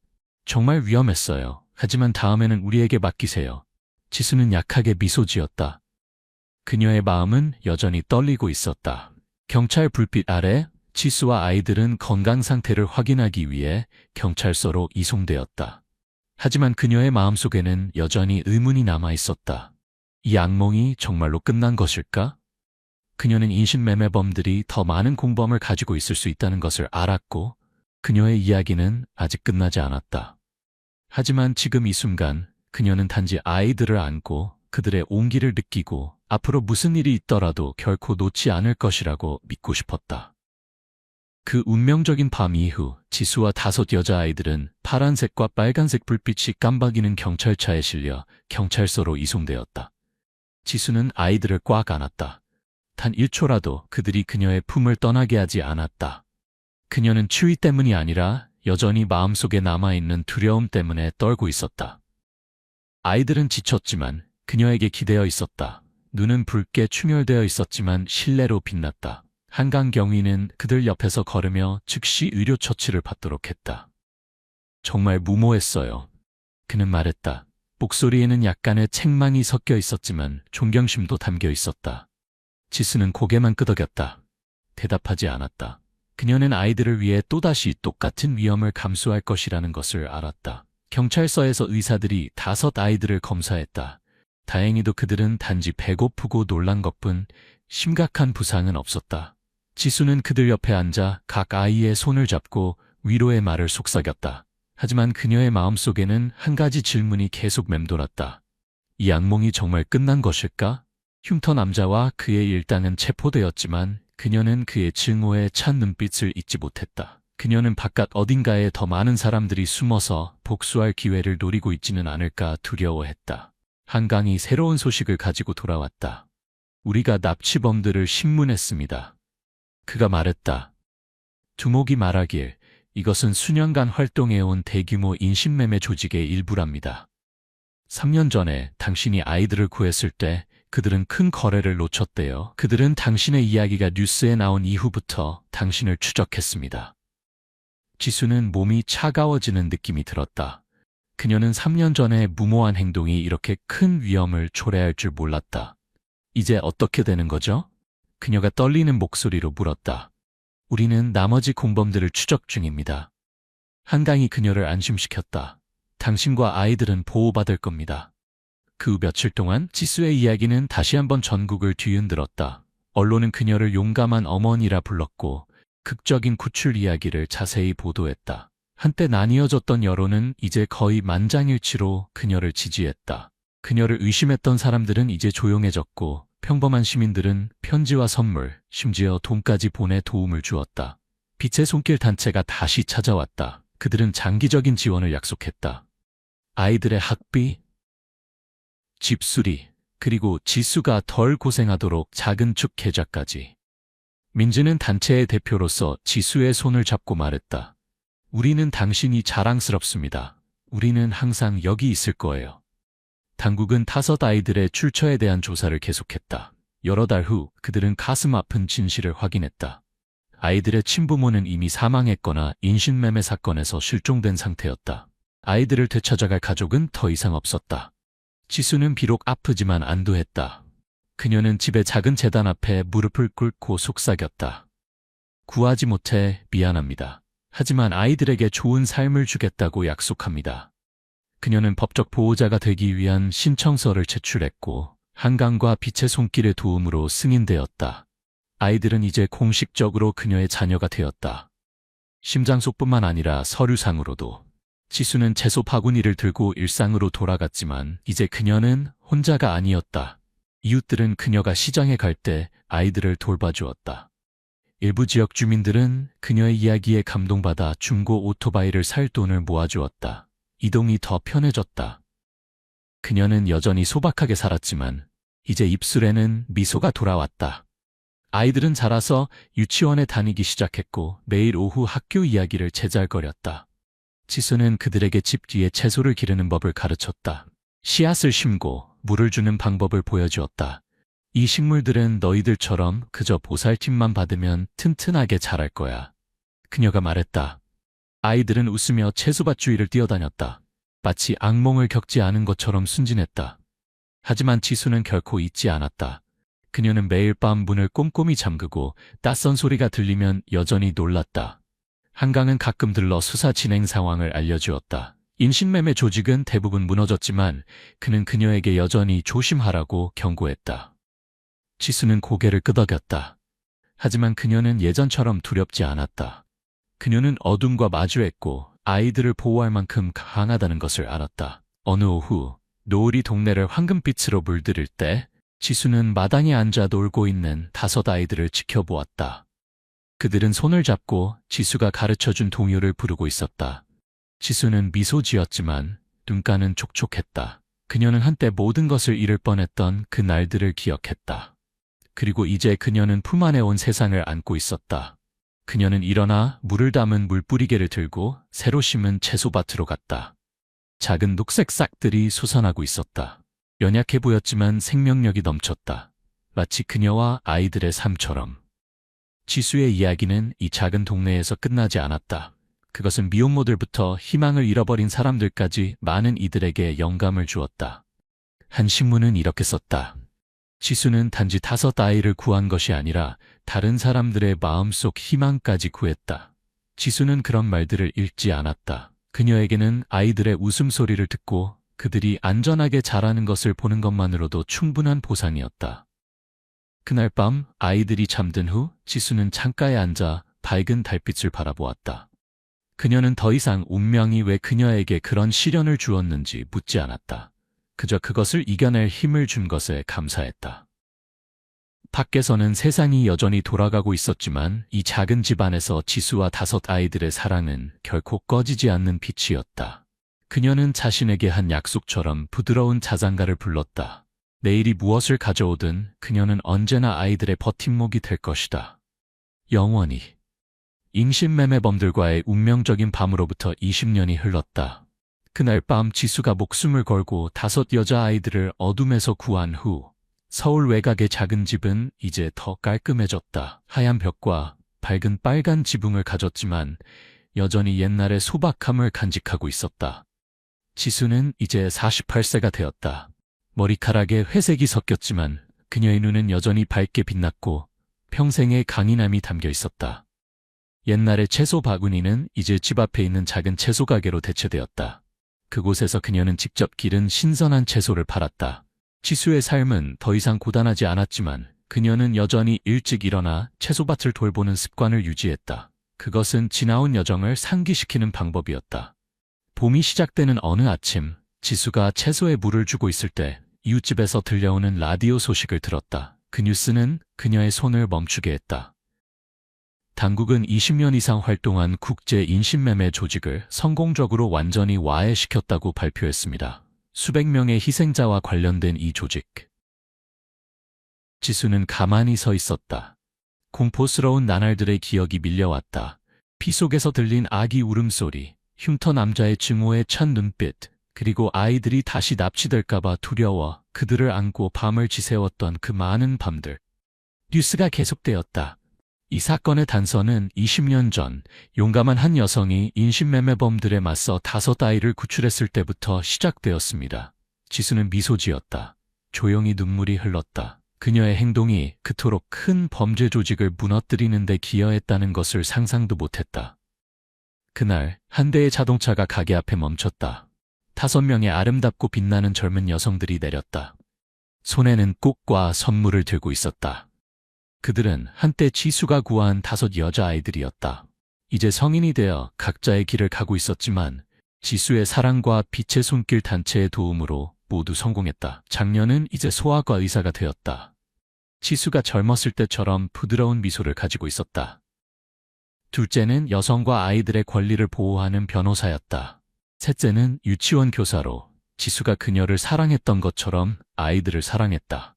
정말 위험했어요. 하지만 다음에는 우리에게 맡기세요. 지수는 약하게 미소 지었다. 그녀의 마음은 여전히 떨리고 있었다. 경찰 불빛 아래 지수와 아이들은 건강 상태를 확인하기 위해 경찰서로 이송되었다. 하지만 그녀의 마음속에는 여전히 의문이 남아 있었다. 이 악몽이 정말로 끝난 것일까? 그녀는 인신매매범들이 더 많은 공범을 가지고 있을 수 있다는 것을 알았고, 그녀의 이야기는 아직 끝나지 않았다. 하지만 지금 이 순간 그녀는 단지 아이들을 안고 그들의 온기를 느끼고 앞으로 무슨 일이 있더라도 결코 놓지 않을 것이라고 믿고 싶었다. 그 운명적인 밤 이후 지수와 5 여자아이들은 파란색과 빨간색 불빛이 깜박이는 경찰차에 실려 경찰서로 이송되었다. 지수는 아이들을 꽉 안았다. 단 1초라도 그들이 그녀의 품을 떠나게 하지 않았다. 그녀는 추위 때문이 아니라 여전히 마음속에 남아있는 두려움 때문에 떨고 있었다. 아이들은 지쳤지만 그녀에게 기대어 있었다. 눈은 붉게 충혈되어 있었지만 신뢰로 빛났다. 한강 경위는 그들 옆에서 걸으며 즉시 의료 처치를 받도록 했다. 정말 무모했어요. 그는 말했다. 목소리에는 약간의 책망이 섞여 있었지만 존경심도 담겨 있었다. 지수는 고개만 끄덕였다. 대답하지 않았다. 그녀는 아이들을 위해 또다시 똑같은 위험을 감수할 것이라는 것을 알았다. 경찰서에서 의사들이 5 아이들을 검사했다. 다행히도 그들은 단지 배고프고 놀란 것뿐 심각한 부상은 없었다. 지수는 그들 옆에 앉아 각 아이의 손을 잡고 위로의 말을 속삭였다. 하지만 그녀의 마음속에는 한 가지 질문이 계속 맴돌았다. 이 악몽이 정말 끝난 것일까? 흉터 남자와 그의 일당은 체포되었지만 그녀는 그의 증오에 찬 눈빛을 잊지 못했다. 그녀는 바깥 어딘가에 더 많은 사람들이 숨어서 복수할 기회를 노리고 있지는 않을까 두려워했다. 한강이 새로운 소식을 가지고 돌아왔다. 우리가 납치범들을 신문했습니다. 그가 말했다. 두목이 말하길 이것은 수년간 활동해온 대규모 인신매매 조직의 일부랍니다. 3년 전에 당신이 아이들을 구했을 때 그들은 큰 거래를 놓쳤대요. 그들은 당신의 이야기가 뉴스에 나온 이후부터 당신을 추적했습니다. 지수는 몸이 차가워지는 느낌이 들었다. 그녀는 3년 전에 무모한 행동이 이렇게 큰 위험을 초래할 줄 몰랐다. 이제 어떻게 되는 거죠? 그녀가 떨리는 목소리로 물었다. 우리는 나머지 공범들을 추적 중입니다. 한강이 그녀를 안심시켰다. 당신과 아이들은 보호받을 겁니다. 그 후 며칠 동안 지수의 이야기는 다시 한번 전국을 뒤흔들었다. 언론은 그녀를 용감한 어머니라 불렀고 극적인 구출 이야기를 자세히 보도했다. 한때 나뉘어졌던 여론은 이제 거의 만장일치로 그녀를 지지했다. 그녀를 의심했던 사람들은 이제 조용해졌고 평범한 시민들은 편지와 선물, 심지어 돈까지 보내 도움을 주었다. 빛의 손길 단체가 다시 찾아왔다. 그들은 장기적인 지원을 약속했다. 아이들의 학비, 집수리, 그리고 지수가 덜 고생하도록 작은 축 계좌까지. 민지는 단체의 대표로서 지수의 손을 잡고 말했다. 우리는 당신이 자랑스럽습니다. 우리는 항상 여기 있을 거예요. 당국은 5 아이들의 출처에 대한 조사를 계속했다. 여러 달 후 그들은 가슴 아픈 진실을 확인했다. 아이들의 친부모는 이미 사망했거나 인신매매 사건에서 실종된 상태였다. 아이들을 되찾아갈 가족은 더 이상 없었다. 지수는 비록 아프지만 안도했다. 그녀는 집의 작은 제단 앞에 무릎을 꿇고 속삭였다. 구하지 못해 미안합니다. 하지만 아이들에게 좋은 삶을 주겠다고 약속합니다. 그녀는 법적 보호자가 되기 위한 신청서를 제출했고 한강과 빛의 손길의 도움으로 승인되었다. 아이들은 이제 공식적으로 그녀의 자녀가 되었다. 심장속뿐만 아니라 서류상으로도. 지수는 채소 바구니를 들고 일상으로 돌아갔지만 이제 그녀는 혼자가 아니었다. 이웃들은 그녀가 시장에 갈 때 아이들을 돌봐주었다. 일부 지역 주민들은 그녀의 이야기에 감동받아 중고 오토바이를 살 돈을 모아주었다. 이동이 더 편해졌다. 그녀는 여전히 소박하게 살았지만 이제 입술에는 미소가 돌아왔다. 아이들은 자라서 유치원에 다니기 시작했고 매일 오후 학교 이야기를 제잘거렸다. 지수는 그들에게 집 뒤에 채소를 기르는 법을 가르쳤다. 씨앗을 심고 물을 주는 방법을 보여주었다. 이 식물들은 너희들처럼 그저 보살핌만 받으면 튼튼하게 자랄 거야. 그녀가 말했다. 아이들은 웃으며 채소밭 주위를 뛰어다녔다. 마치 악몽을 겪지 않은 것처럼 순진했다. 하지만 지수는 결코 잊지 않았다. 그녀는 매일 밤 문을 꼼꼼히 잠그고 낯선 소리가 들리면 여전히 놀랐다. 한강은 가끔 들러 수사 진행 상황을 알려주었다. 인신매매 조직은 대부분 무너졌지만 그는 그녀에게 여전히 조심하라고 경고했다. 지수는 고개를 끄덕였다. 하지만 그녀는 예전처럼 두렵지 않았다. 그녀는 어둠과 마주했고 아이들을 보호할 만큼 강하다는 것을 알았다. 어느 오후 노을이 동네를 황금빛으로 물들일 때 지수는 마당에 앉아 놀고 있는 5 아이들을 지켜보았다. 그들은 손을 잡고 지수가 가르쳐준 동요를 부르고 있었다. 지수는 미소 지었지만 눈가는 촉촉했다. 그녀는 한때 모든 것을 잃을 뻔했던 그 날들을 기억했다. 그리고 이제 그녀는 품 안에 온 세상을 안고 있었다. 그녀는 일어나 물을 담은 물뿌리개를 들고 새로 심은 채소밭으로 갔다. 작은 녹색 싹들이 솟아나고 있었다. 연약해 보였지만 생명력이 넘쳤다. 마치 그녀와 아이들의 삶처럼. 지수의 이야기는 이 작은 동네에서 끝나지 않았다. 그것은 미혼모들부터 희망을 잃어버린 사람들까지 많은 이들에게 영감을 주었다. 한 신문은 이렇게 썼다. 지수는 단지 5 아이를 구한 것이 아니라 다른 사람들의 마음속 희망까지 구했다. 지수는 그런 말들을 읽지 않았다. 그녀에게는 아이들의 웃음소리를 듣고 그들이 안전하게 자라는 것을 보는 것만으로도 충분한 보상이었다. 그날 밤 아이들이 잠든 후 지수는 창가에 앉아 밝은 달빛을 바라보았다. 그녀는 더 이상 운명이 왜 그녀에게 그런 시련을 주었는지 묻지 않았다. 그저 그것을 이겨낼 힘을 준 것에 감사했다. 밖에서는 세상이 여전히 돌아가고 있었지만 이 작은 집 안에서 지수와 5 아이들의 사랑은 결코 꺼지지 않는 빛이었다. 그녀는 자신에게 한 약속처럼 부드러운 자장가를 불렀다. 내일이 무엇을 가져오든 그녀는 언제나 아이들의 버팀목이 될 것이다. 영원히. 인신매매범들과의 운명적인 밤으로부터 20년이 흘렀다. 그날 밤 지수가 목숨을 걸고 5 여자아이들을 어둠에서 구한 후 서울 외곽의 작은 집은 이제 더 깔끔해졌다. 하얀 벽과 밝은 빨간 지붕을 가졌지만 여전히 옛날의 소박함을 간직하고 있었다. 지수는 이제 48세가 되었다. 머리카락에 회색이 섞였지만 그녀의 눈은 여전히 밝게 빛났고 평생의 강인함이 담겨 있었다. 옛날의 채소 바구니는 이제 집 앞에 있는 작은 채소 가게로 대체되었다. 그곳에서 그녀는 직접 기른 신선한 채소를 팔았다. 지수의 삶은 더 이상 고단하지 않았지만 그녀는 여전히 일찍 일어나 채소밭을 돌보는 습관을 유지했다. 그것은 지나온 여정을 상기시키는 방법이었다. 봄이 시작되는 어느 아침, 지수가 채소에 물을 주고 있을 때 이웃집에서 들려오는 라디오 소식을 들었다. 그 뉴스는 그녀의 손을 멈추게 했다. 당국은 20년 이상 활동한 국제 인신매매 조직을 성공적으로 완전히 와해시켰다고 발표했습니다. 수백 명의 희생자와 관련된 이 조직. 지수는 가만히 서 있었다. 공포스러운 나날들의 기억이 밀려왔다. 피 속에서 들린 아기 울음소리, 흉터 남자의 증오에 찬 눈빛, 그리고 아이들이 다시 납치될까봐 두려워 그들을 안고 밤을 지새웠던 그 많은 밤들. 뉴스가 계속되었다. 이 사건의 단서는 20년 전 용감한 한 여성이 인신매매범들에 맞서 5 아이를 구출했을 때부터 시작되었습니다. 지수는 미소 지었다. 조용히 눈물이 흘렀다. 그녀의 행동이 그토록 큰 범죄 조직을 무너뜨리는 데 기여했다는 것을 상상도 못했다. 그날 한 대의 자동차가 가게 앞에 멈췄다. 5명의 아름답고 빛나는 젊은 여성들이 내렸다. 손에는 꽃과 선물을 들고 있었다. 그들은 한때 지수가 구한 5 여자아이들이었다. 이제 성인이 되어 각자의 길을 가고 있었지만 지수의 사랑과 빛의 손길 단체의 도움으로 모두 성공했다. 장녀는 이제 소아과 의사가 되었다. 지수가 젊었을 때처럼 부드러운 미소를 가지고 있었다. 둘째는 여성과 아이들의 권리를 보호하는 변호사였다. 셋째는 유치원 교사로 지수가 그녀를 사랑했던 것처럼 아이들을 사랑했다.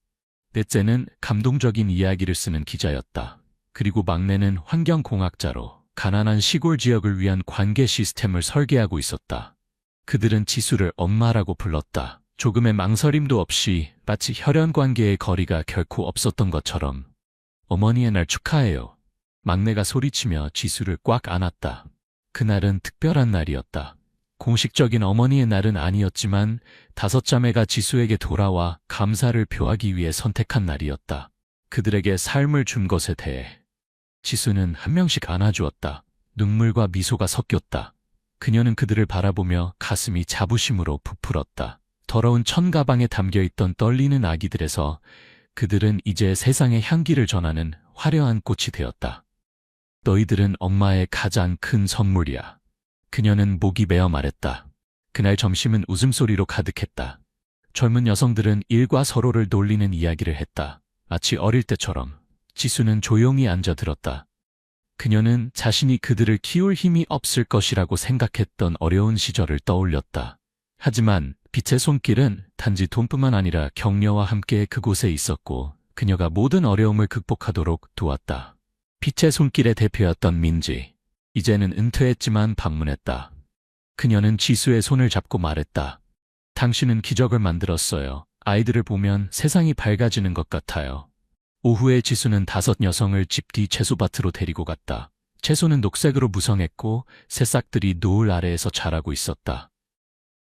넷째는 감동적인 이야기를 쓰는 기자였다. 그리고 막내는 환경공학자로 가난한 시골 지역을 위한 관계 시스템을 설계하고 있었다. 그들은 지수를 엄마라고 불렀다. 조금의 망설임도 없이 마치 혈연 관계의 거리가 결코 없었던 것처럼. 어머니의 날 축하해요. 막내가 소리치며 지수를 꽉 안았다. 그날은 특별한 날이었다. 공식적인 어머니의 날은 아니었지만 5자매가 지수에게 돌아와 감사를 표하기 위해 선택한 날이었다. 그들에게 삶을 준 것에 대해 지수는 한 명씩 안아주었다. 눈물과 미소가 섞였다. 그녀는 그들을 바라보며 가슴이 자부심으로 부풀었다. 더러운 천가방에 담겨있던 떨리는 아기들에서 그들은 이제 세상의 향기를 전하는 화려한 꽃이 되었다. 너희들은 엄마의 가장 큰 선물이야. 그녀는 목이 메어 말했다. 그날 점심은 웃음소리로 가득했다. 젊은 여성들은 일과 서로를 놀리는 이야기를 했다. 마치 어릴 때처럼 지수는 조용히 앉아 들었다. 그녀는 자신이 그들을 키울 힘이 없을 것이라고 생각했던 어려운 시절을 떠올렸다. 하지만 빛의 손길은 단지 돈뿐만 아니라 격려와 함께 그곳에 있었고 그녀가 모든 어려움을 극복하도록 도왔다. 빛의 손길의 대표였던 민지. 이제는 은퇴했지만 방문했다. 그녀는 지수의 손을 잡고 말했다. 당신은 기적을 만들었어요. 아이들을 보면 세상이 밝아지는 것 같아요. 오후에 지수는 5 여성을 집 뒤 채소밭으로 데리고 갔다. 채소는 녹색으로 무성했고 새싹들이 노을 아래에서 자라고 있었다.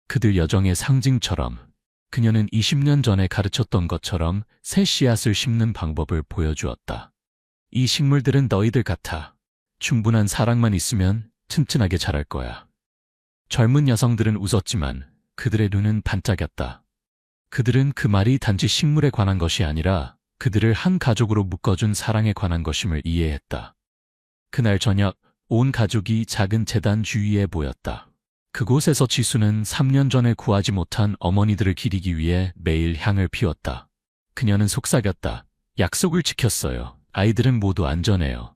그들 여정의 상징처럼 그녀는 20년 전에 가르쳤던 것처럼 새 씨앗을 심는 방법을 보여주었다. 이 식물들은 너희들 같아. 충분한 사랑만 있으면 튼튼하게 자랄 거야. 젊은 여성들은 웃었지만 그들의 눈은 반짝였다. 그들은 그 말이 단지 식물에 관한 것이 아니라 그들을 한 가족으로 묶어준 사랑에 관한 것임을 이해했다. 그날 저녁 온 가족이 작은 제단 주위에 모였다. 그곳에서 지수는 3년 전에 구하지 못한 어머니들을 기리기 위해 매일 향을 피웠다. 그녀는 속삭였다. 약속을 지켰어요. 아이들은 모두 안전해요.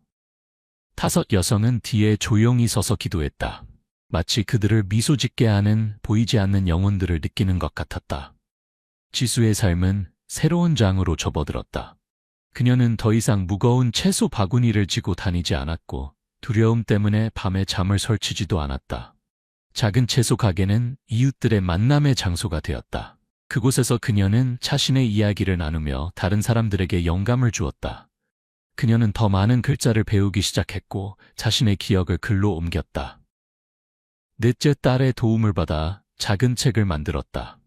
5 여성은 뒤에 조용히 서서 기도했다. 마치 그들을 미소 짓게 하는 보이지 않는 영혼들을 느끼는 것 같았다. 지수의 삶은 새로운 장으로 접어들었다. 그녀는 더 이상 무거운 채소 바구니를 지고 다니지 않았고 두려움 때문에 밤에 잠을 설치지도 않았다. 작은 채소 가게는 이웃들의 만남의 장소가 되었다. 그곳에서 그녀는 자신의 이야기를 나누며 다른 사람들에게 영감을 주었다. 그녀는 더 많은 글자를 배우기 시작했고 자신의 기억을 글로 옮겼다. 넷째 딸의 도움을 받아 작은 책을 만들었다.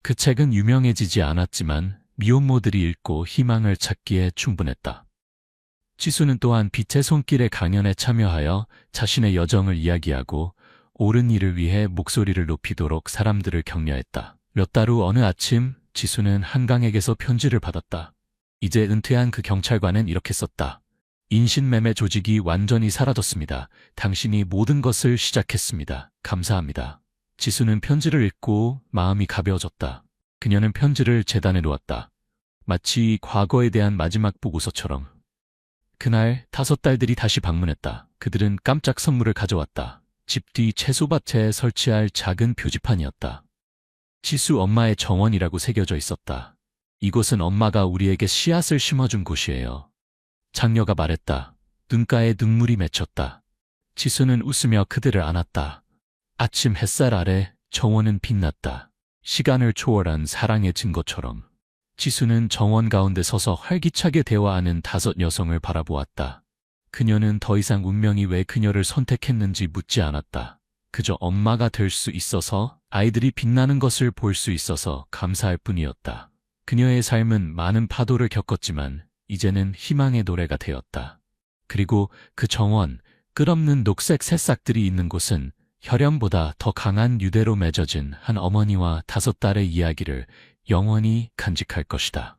그 책은 유명해지지 않았지만 미혼모들이 읽고 희망을 찾기에 충분했다. 지수는 또한 빛의 손길의 강연에 참여하여 자신의 여정을 이야기하고 옳은 일을 위해 목소리를 높이도록 사람들을 격려했다. 몇 달 후 어느 아침 지수는 한강에게서 편지를 받았다. 이제 은퇴한 그 경찰관은 이렇게 썼다. 인신매매 조직이 완전히 사라졌습니다. 당신이 모든 것을 시작했습니다. 감사합니다. 지수는 편지를 읽고 마음이 가벼워졌다. 그녀는 편지를 재단에 놓았다. 마치 과거에 대한 마지막 보고서처럼. 그날 5 딸들이 다시 방문했다. 그들은 깜짝 선물을 가져왔다. 집 뒤 채소밭에 설치할 작은 표지판이었다. 지수 엄마의 정원이라고 새겨져 있었다. 이곳은 엄마가 우리에게 씨앗을 심어준 곳이에요. 장녀가 말했다. 눈가에 눈물이 맺혔다. 지수는 웃으며 그들을 안았다. 아침 햇살 아래 정원은 빛났다. 시간을 초월한 사랑의 증거처럼. 지수는 정원 가운데 서서 활기차게 대화하는 5 여성을 바라보았다. 그녀는 더 이상 운명이 왜 그녀를 선택했는지 묻지 않았다. 그저 엄마가 될 수 있어서, 아이들이 빛나는 것을 볼 수 있어서 감사할 뿐이었다. 그녀의 삶은 많은 파도를 겪었지만 이제는 희망의 노래가 되었다. 그리고 그 정원, 끝없는 녹색 새싹들이 있는 곳은 혈연보다 더 강한 유대로 맺어진 한 어머니와 5 딸의 이야기를 영원히 간직할 것이다.